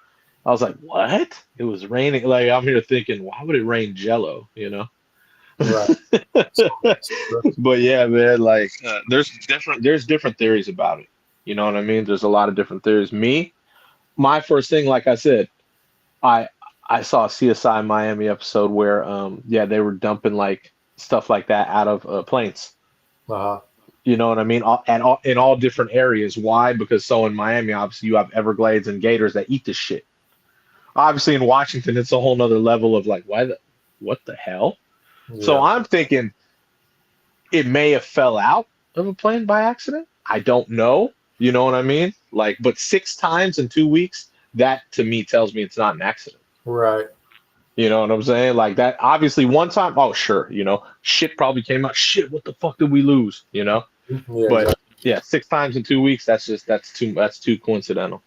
I was like, "What? It was raining." Like I'm here thinking, why would it rain Jello? Right. But yeah, man, like there's different theories about it. You know what I mean? There's a lot of different theories. My first thing, like I said, I saw a CSI Miami episode where they were dumping like stuff like that out of planes. Uh-huh. You know what I mean? In all different areas. Why? Because so in Miami, obviously, you have Everglades and gators that eat this shit. Obviously, in Washington, it's a whole nother level of like, what the hell? So Yeah. I'm thinking it may have fell out of a plane by accident. I don't know. You know what I mean? Like, but 6 times in 2 weeks, that to me tells me it's not an accident. Right. You know what I'm saying? Like that, obviously, one time, oh, sure, shit probably came out. Shit, what the fuck did we lose? Yeah. But Exactly. yeah, 6 times in 2 weeks, that's too coincidental.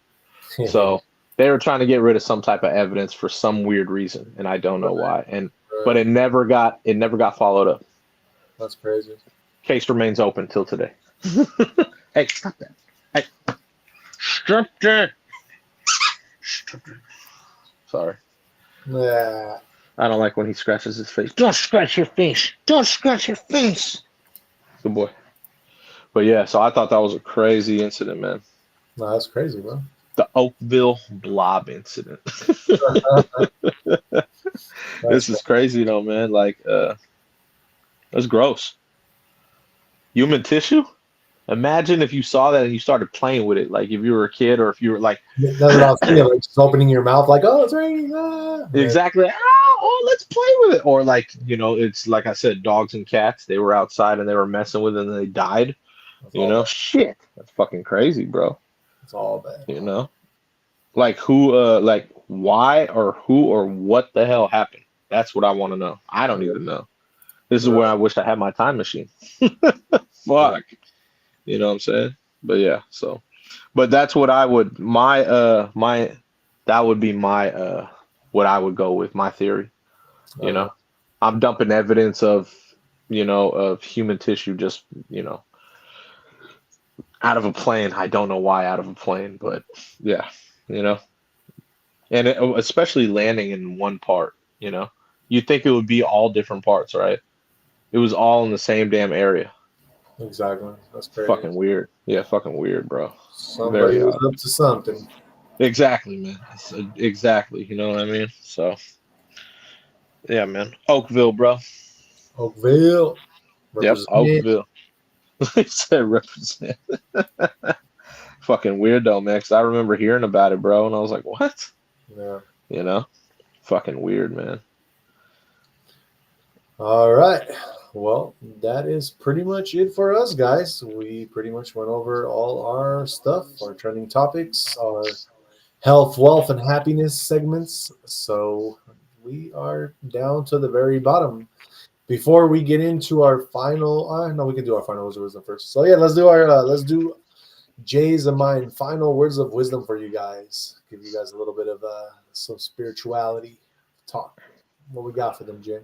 Yeah. So they were trying to get rid of some type of evidence for some weird reason, and I don't know why. But Right. it never got followed up. That's crazy. Case remains open till today. Hey, stop that. Hey, stop that. Stop that. Sorry. Yeah. I don't like when he scratches his face. Don't scratch your face. Don't scratch your face. Good boy. But yeah, so I thought that was a crazy incident, man. No, that's crazy, bro. The Oakville Blob incident. That's This is crazy though, man. Like, that's gross. Human tissue? Imagine if you saw that and you started playing with it, like if you were a kid or if you were like, that's what I was thinking. Like just opening your mouth, like, oh, it's raining. Ah. exactly, let's play with it. Or like, it's like I said, dogs and cats, they were outside and they were messing with it and they died. That's all bad. Shit. That's fucking crazy, bro. It's all bad. Like who, like why or who or what the hell happened? That's what I want to know. I don't even know. This is where I wish I had my time machine. Fuck. You know what I'm saying? But yeah, so but that's what I would that would be my what I would go with, my theory. I'm dumping evidence of of human tissue just, out of a plane. I don't know why out of a plane, but yeah, and especially landing in one part, you'd think it would be all different parts, right? It was all in the same damn area. Exactly. That's crazy. Fucking weird. Yeah, fucking weird, bro. Somebody Very was odd. up to something. Exactly, man. Exactly. You know what I mean? So, yeah, man. Oakville, bro. Oakville. Yep, Represent. Oakville. He said represent. Fucking weirdo, man. 'Cause I remember hearing about it, bro, and I was like, what? Yeah. Fucking weird, man. All right. Well, that is pretty much it for us, guys. We pretty much went over all our stuff, our trending topics, our health, wealth, and happiness segments. So we are down to the very bottom. Before we get into our final, no, we can do our final words of wisdom first. So yeah, let's do Jay's and mine final words of wisdom for you guys. Give you guys a little bit of some spirituality talk. What we got for them, Jay?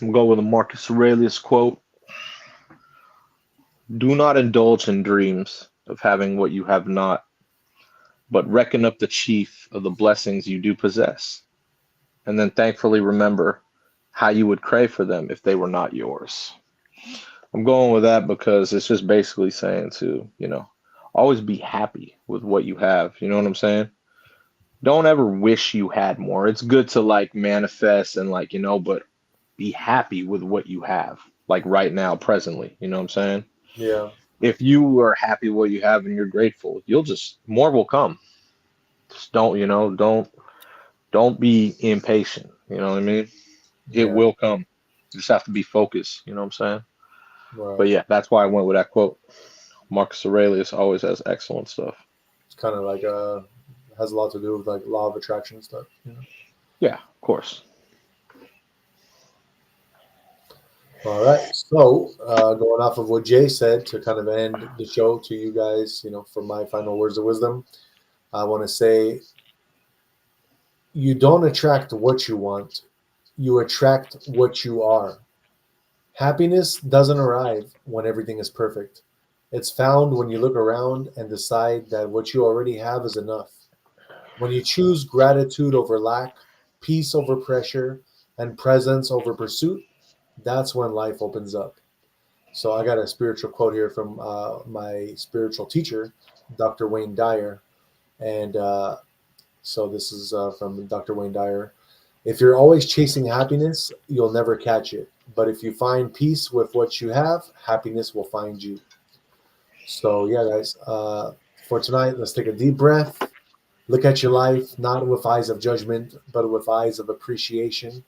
I'm going with a Marcus Aurelius quote. Do not indulge in dreams of having what you have not, but reckon up the chief of the blessings you do possess, and then thankfully remember how you would crave for them if they were not yours. I'm going with that because it's just basically saying to, always be happy with what you have. You know what I'm saying? Don't ever wish you had more. It's good to like manifest and like, but be happy with what you have, like right now, presently. You know what I'm saying? Yeah. If you are happy with what you have and you're grateful, more will come. Just don't be impatient. You know what I mean? It Yeah. will come. You just have to be focused. You know what I'm saying? Right. But yeah, that's why I went with that quote. Marcus Aurelius always has excellent stuff. It's kind of like has a lot to do with like law of attraction and stuff. Yeah, of course. All right. So going off of what Jay said to kind of end the show to you guys, for my final words of wisdom, I want to say you don't attract what you want. You attract what you are. Happiness doesn't arrive when everything is perfect. It's found when you look around and decide that what you already have is enough. When you choose gratitude over lack, peace over pressure, and presence over pursuit, that's when life opens up. So I got a spiritual quote here from my spiritual teacher, Dr. Wayne Dyer. And so this is from Dr. Wayne Dyer. If you're always chasing happiness, you'll never catch it. But if you find peace with what you have, happiness will find you. So yeah, guys, for tonight, let's take a deep breath. Look at your life, not with eyes of judgment, but with eyes of appreciation.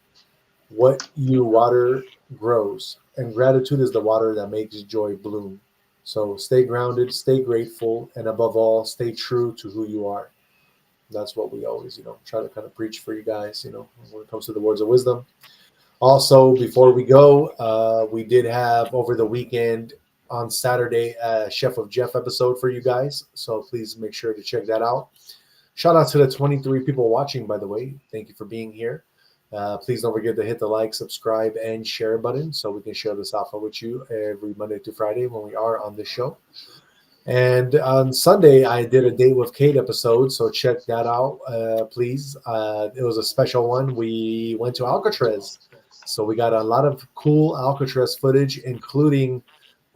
What you water grows, and gratitude is the water that makes joy bloom. So stay grounded, stay grateful, and above all, stay true to who you are. That's what we always, try to kind of preach for you guys, when it comes to the words of wisdom. Also, before we go, we did have over the weekend on Saturday a Chef of Jeff episode for you guys. So please make sure to check that out. Shout out to the 23 people watching, by the way. Thank you for being here. Please don't forget to hit the like, subscribe, and share button so we can share this alpha with you every Monday to Friday when we are on this show. And on Sunday, I did a Date with Kate episode, so check that out, please. It was a special one. We went to Alcatraz, so we got a lot of cool Alcatraz footage, including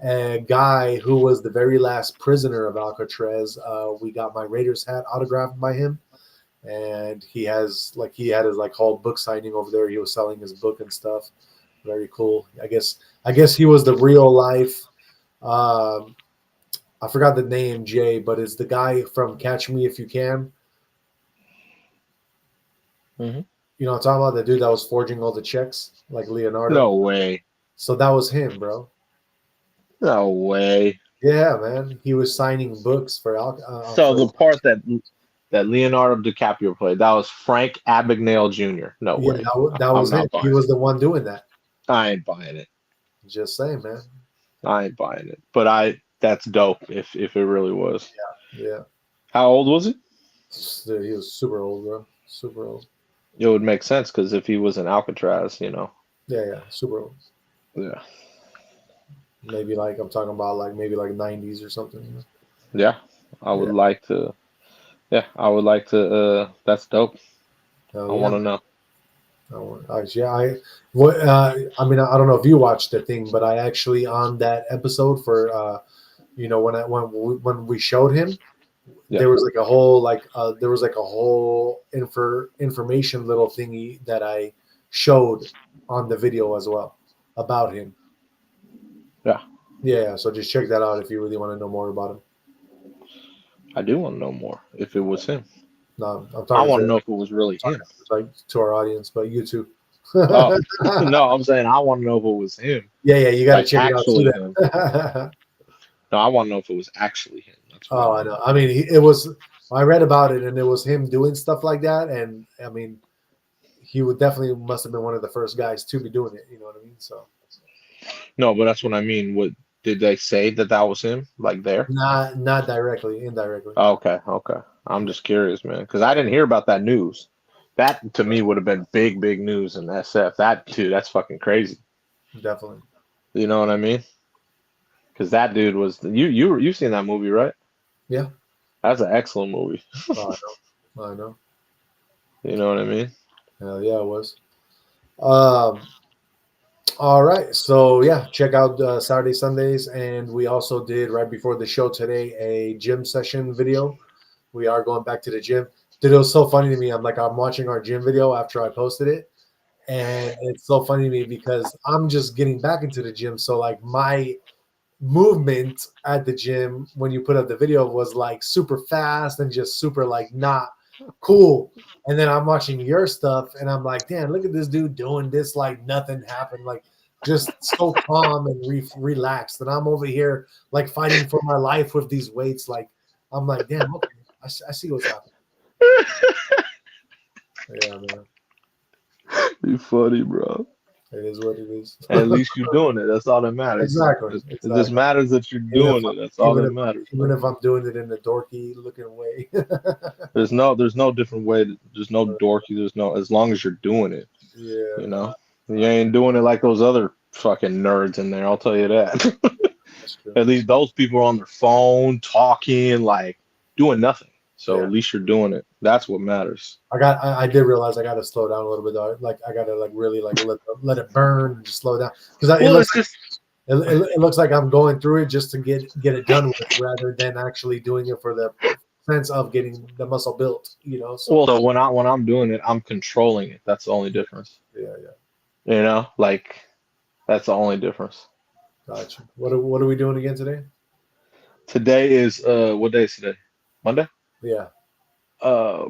a guy who was the very last prisoner of Alcatraz. We got my Raiders hat autographed by him. And he had his whole book signing over there. He was selling his book and stuff. Very cool. I guess he was the real life. I forgot the name, Jay, but it's the guy from Catch Me If You Can. Mm-hmm. You know what I'm talking about? The dude that was forging all the checks, like Leonardo. No way. So that was him, bro. No way. Yeah, man. He was signing books for the part that Leonardo DiCaprio played, that was Frank Abagnale Jr. No way. That was him. He was the one doing that. I ain't buying it. Just saying, man. I ain't buying it. But that's dope if it really was. Yeah. How old was he? Dude, he was super old, bro. Super old. It would make sense because if he was in Alcatraz, Yeah, super old. Yeah. Maybe I'm talking about maybe 90s or something. Yeah. I would like to. Yeah, I would like to. That's dope. I want to know. I don't know if you watched the thing, but I actually on that episode for, when we showed him, there was a whole information little thingy that I showed on the video as well about him. Yeah. Yeah. So just check that out if you really want to know more about him. I do want to know more if it was him. No, I want to know if it was really him. To our audience, but you too. No, I'm saying I want to know if it was him. Yeah, you got to check it out too. No, I want to know if it was actually him. I know. I mean, it was. I read about it, and it was him doing stuff like that. And I mean, he must have been one of the first guys to be doing it. You know what I mean? So. No, but that's what I mean. What did they say that was him? There? Not directly, indirectly. Okay. I'm just curious, man, because I didn't hear about that news. That to me would have been big news in SF. That's fucking crazy. Definitely. You know what I mean? Because that dude was you've seen that movie, right? Yeah. That's an excellent movie. I know. You know what I mean? Hell yeah, it was. All right, so yeah, check out Saturday, Sundays, and we also did right before the show today a gym session video. We are going back to the gym. Dude, it was so funny to me. I'm watching our gym video after I posted it, and it's so funny to me because I'm just getting back into the gym. So my movement at the gym when you put up the video was super fast and just super not cool. And then I'm watching your stuff and I'm like, damn, look at this dude doing this nothing happened, just so calm and relaxed. And I'm over here fighting for my life with these weights. I'm like, damn, okay, I see what's happening. Yeah, man. You funny, bro. It is what it is. At least you're doing it. That's all that matters. Exactly. It just matters that you're doing it. That's all that matters. Even if I'm doing it in a dorky looking way. There's no different way. There's no dorky. As long as you're doing it. Yeah. You know, you ain't doing it like those other fucking nerds in there. I'll tell you that. At least those people are on their phone talking, doing nothing. So at least you're doing it. That's what matters. I did realize I got to slow down a little bit though. I got to really let it burn and just slow down because it looks like I'm going through it just to get it done with rather than actually doing it for the sense of getting the muscle built. So when I'm doing it, I'm controlling it. That's the only difference. Yeah. You know, That's the only difference. Gotcha. What are we doing again today? Today is what day is today? Monday? Yeah. Uh,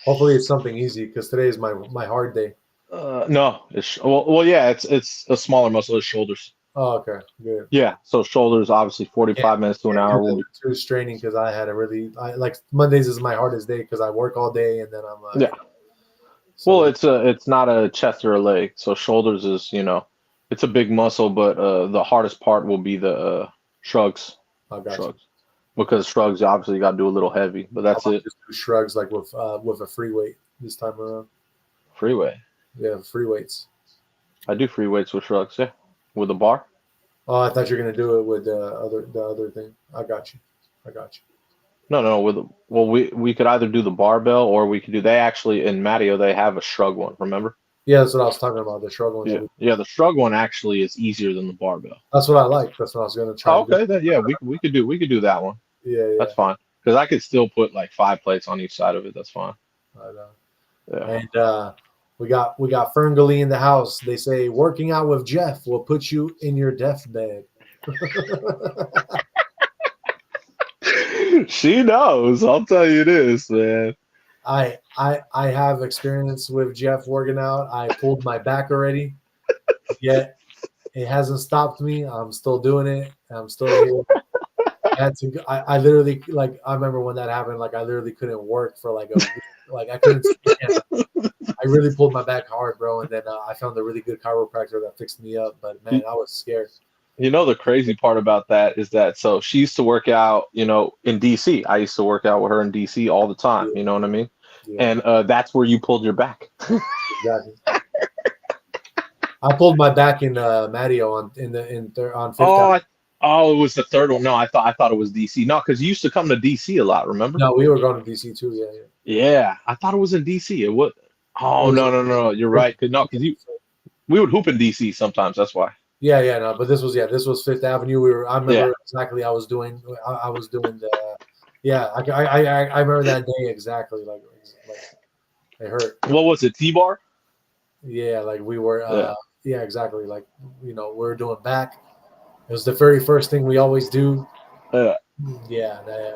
Hopefully it's something easy because today is my hard day. no, it's well, yeah, it's a smaller muscle, it's shoulders. Oh, okay, good. Yeah, so shoulders obviously 45 minutes to an hour will be too straining because I had like Mondays is my hardest day because I work all day and then I'm yeah. So Well, it's not a chest or a leg. So shoulders is, it's a big muscle, but the hardest part will be the shrugs. I got you. Shrugs. Because shrugs, you obviously got to do a little heavy, but that's it. Just do shrugs like with a free weight this time around. Freeway. Yeah, free weights. I do free weights with shrugs, yeah. With a bar. Oh, I thought you were gonna do it with the other thing. I got you. No. Well, we could either do the barbell or we could do. They actually in Matteo they have a shrug one. Remember? Yeah, that's what I was talking about. The shrug one. Yeah. The shrug one actually is easier than the barbell. That's what I like. That's what I was gonna try. Okay, then yeah, we could do that one. Yeah. That's fine because I could still put like 5 plates on each side of it. That's fine. I know. Yeah. And we got Ferngully in the house. They say working out with Jeff will put you in your deathbed. She knows. I'll tell you this, man. I have experience with Jeff working out. I pulled my back already, yet it hasn't stopped me. I'm still doing it. I'm still here. I literally I remember when that happened. Like I literally couldn't work for like a week. Like I couldn't stand. I really pulled my back hard, bro. And then I found a really good chiropractor that fixed me up. But man, I was scared. You know, the crazy part about that is that so she used to work out, in DC. I used to work out with her in DC all the time. You know what I mean? Yeah. And that's where you pulled your back. Exactly. I pulled my back in Matteo on Fifth Avenue. Oh, it was the third one. No, I thought it was DC. No, because you used to come to DC a lot. Remember? No, we were going to DC too. Yeah. Yeah, I thought it was in DC. It was. Oh no. You're right. Because we would hoop in DC sometimes. That's why. Yeah, no, but this was Fifth Avenue. I remember exactly. I was doing the. Yeah, I remember that day exactly. Like it hurt. What was it? T-bar? Yeah, like we were. Yeah, exactly. Like we were doing back. It was the very first thing we always do. Yeah.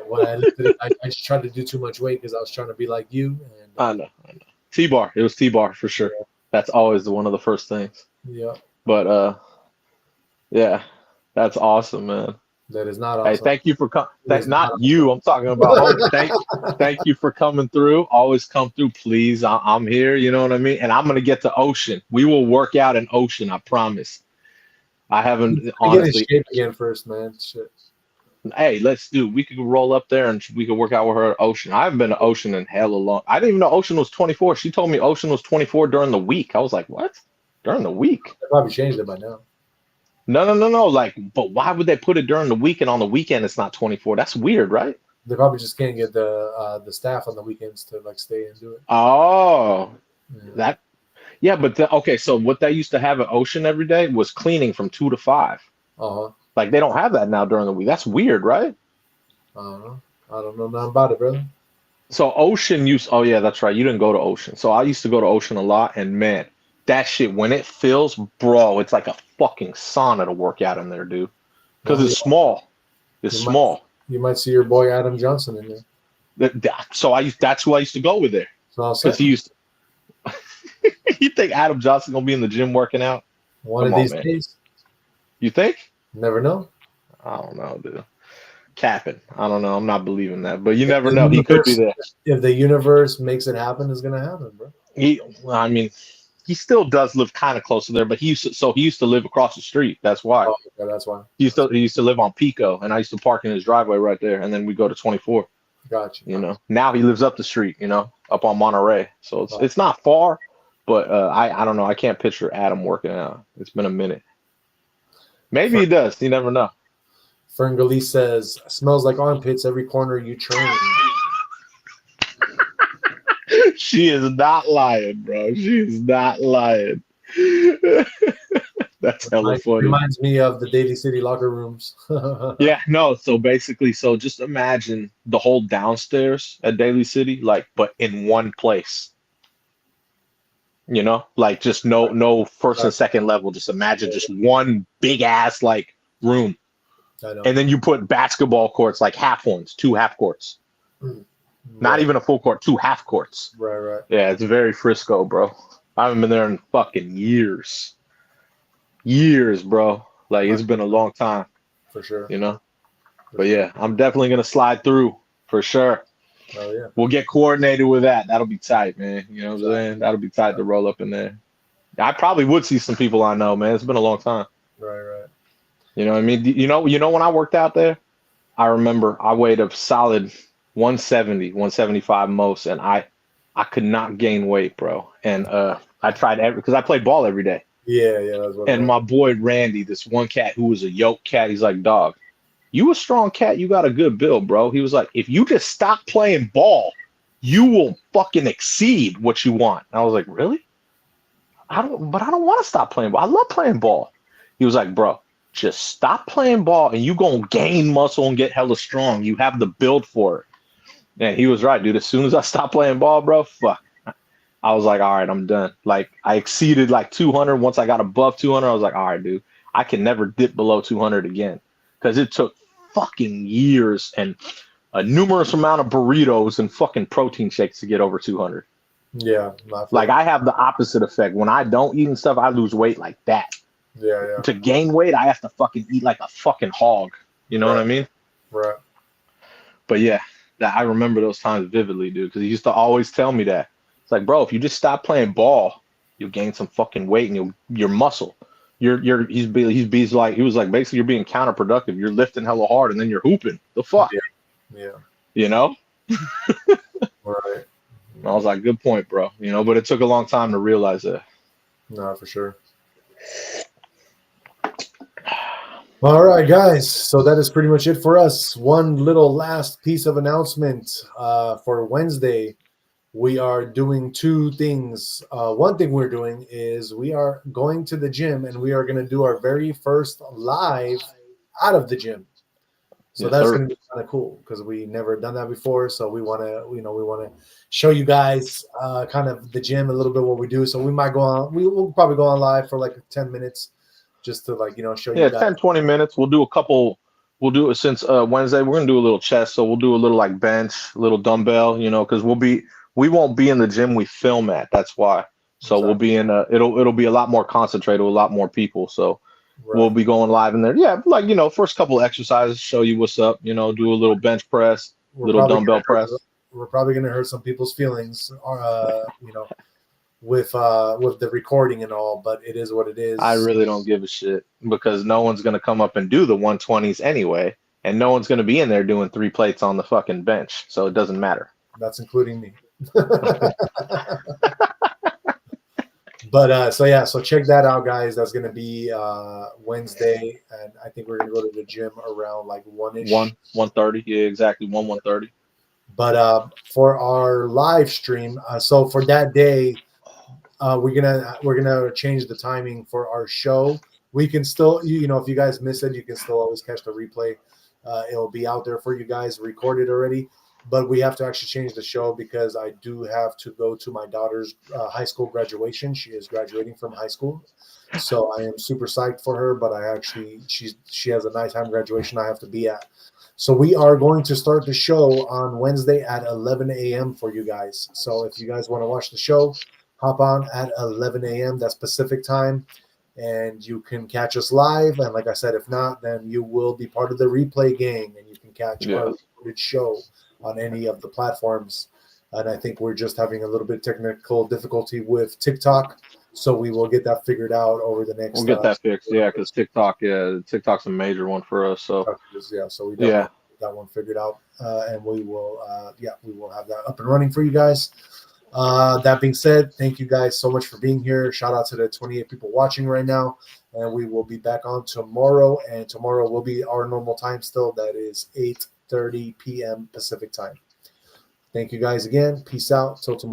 When I lifted it, I just tried to do too much weight because I was trying to be like you. And, I know. T-bar. It was T-bar for sure. Yeah. That's always one of the first things. Yeah. But yeah, that's awesome, man. That is not awesome. Hey, thank you for coming. Not you. I'm talking about. Thank you for coming through. Always come through, please. I'm here. You know what I mean. And I'm gonna get to Ocean. We will work out in Ocean. I promise. I haven't honestly. Get in shape again first, man. Shit. Hey, we could roll up there and we could work out with her at Ocean. I haven't been to Ocean in hella long. I didn't even know Ocean was 24. She told me Ocean was 24 during the week. I was like, what? During the week? They probably changed it by now. No. Like, but why would they put it during the week and on the weekend it's not 24? That's weird, right? They probably just can't get the staff on the weekends to like stay and do it. Oh, yeah. Yeah, but okay. So what they used to have at Ocean every day was cleaning from 2 to 5. Like they don't have that now during the week. That's weird, right? I don't know nothing about it, brother. So Ocean used. Oh yeah, that's right. You didn't go to Ocean. So I used to go to Ocean a lot, and man, that shit when it fills, bro, it's like a fucking sauna to work out in there, dude. Because it's small. It's small. You might see your boy Adam Johnson in there. That's who I used to go with there. Because he used. You think Adam Johnson gonna be in the gym working out? One of these days. You think? Never know. I don't know, dude. Capping. I don't know. I'm not believing that, but you never know. He could be there. If the universe makes it happen, it's gonna happen, bro. He still does live kind of close to there, but he used to live across the street. That's why. Oh, okay, that's why. He used to live on Pico, and I used to park in his driveway right there, and then we go to 24. Gotcha. Now he lives up the street. Up on Monterey, so it's not far, but I don't know. I can't picture Adam working out. It's been a minute. Maybe he does. You never know. Ferngully says, "Smells like armpits every corner you turn." She is not lying, bro. She is not lying. That's hella funny. Reminds me of the Daly City locker rooms. Yeah, no. So basically, just imagine the whole downstairs at Daly City, but in one place. You know, like just no first and second level. Just imagine just one big ass like room, I know. and then you put basketball courts like half ones, 2 half courts, not even a full court, 2 half courts. Right. Yeah, it's very Frisco, bro. I haven't been there in fucking years, bro. Like it's been a long time, For sure. you know. But yeah, I'm definitely gonna slide through for sure. Oh yeah. We'll get coordinated with that. That'll be tight, man. You know what I'm saying? That'll be tight to roll up in there. I probably would see some people I know, man. It's been a long time. Right. You know what I mean? You know when I worked out there, I remember I weighed a solid 170, 175 most, and I could not gain weight, bro. And I tried because I played ball every day. Yeah. That's what And my boy Randy, this one cat who was a yoke cat, he's like, dog, you a strong cat, you got a good build, bro. He was like, if you just stop playing ball, you will fucking exceed what you want. And I was like, really? I don't want to stop playing ball. I love playing ball. He was like, bro, just stop playing ball and you gonna gain muscle and get hella strong. You have the build for it. And he was right, dude. As soon as I stopped playing ball, bro, fuck. I was like, all right, I'm done. Like I exceeded like 200. Once I got above 200, I was like, all right, dude, I can never dip below 200 again. Because it took fucking years and a numerous amount of burritos and fucking protein shakes to get over 200. Yeah. Like I have the opposite effect. When I don't eat and stuff, I lose weight like that. Yeah. To gain weight, I have to fucking eat like a fucking hog. You know what I mean? Right. But yeah, I remember those times vividly, dude, because he used to always tell me that. It's like, bro, if you just stop playing ball, you'll gain some fucking weight and your muscle. He was like basically you're being counterproductive. You're lifting hella hard and then you're hooping. The fuck? Yeah. You know? Right. And I was like, good point, bro. You know, but it took a long time to realize that. No, for sure. All right, guys. So that is pretty much it for us. One little last piece of announcement for Wednesday. We are doing 2 things. One thing we're doing is we are going to the gym and we are going to do our very first live out of the gym. So that's going to be kind of cool because we never done that before. So we want to, show you guys kind of the gym, a little bit what we do. So we might go on. We'll probably go on live for like 10 minutes just to show you guys. 10, 20 minutes. We'll do a couple. We'll do it since Wednesday. We're going to do a little chest. So we'll do a little like bench, a little dumbbell, because we won't be in the gym we film at. That's why. So we'll be in it'll be a lot more concentrated with a lot more people. So we'll be going live in there. Yeah, like first couple of exercises, show you what's up, do a little bench press, little dumbbell press. We're probably gonna hurt some people's feelings with the recording and all, but it is what it is. I really don't give a shit because no one's gonna come up and do the 120s anyway, and no one's gonna be in there doing 3 plates on the fucking bench. So it doesn't matter. That's including me. But so check that out, guys. That's gonna be Wednesday, and I think we're gonna go to the gym around like 1-ish. 1:30. Yeah, exactly. 1:30. But for our live stream, so for that day, we're gonna change the timing for our show. We can still, if you guys miss it, you can still always catch the replay. It'll be out there for you guys, recorded already. But we have to actually change the show because I do have to go to my daughter's high school graduation. She is graduating from high school, so I am super psyched for her. But she has a nighttime graduation I have to be at. So we are going to start the show on Wednesday at 11 a.m. for you guys. So if you guys want to watch the show, hop on at 11 a.m. That's Pacific time, and you can catch us live. And like I said, if not, then you will be part of the replay gang, and you can catch our recorded show on any of the platforms. And I think we're just having a little bit of technical difficulty with TikTok, so we will get that figured out over the next. We'll get that fixed, because TikTok's a major one for us. So so we definitely get that one figured out, and we will have that up and running for you guys. That being said, thank you guys so much for being here. Shout out to the 28 people watching right now, and we will be back on tomorrow. And tomorrow will be our normal time still. That is 8:30 p.m. Pacific time. Thank you guys again. Peace out. Till tomorrow.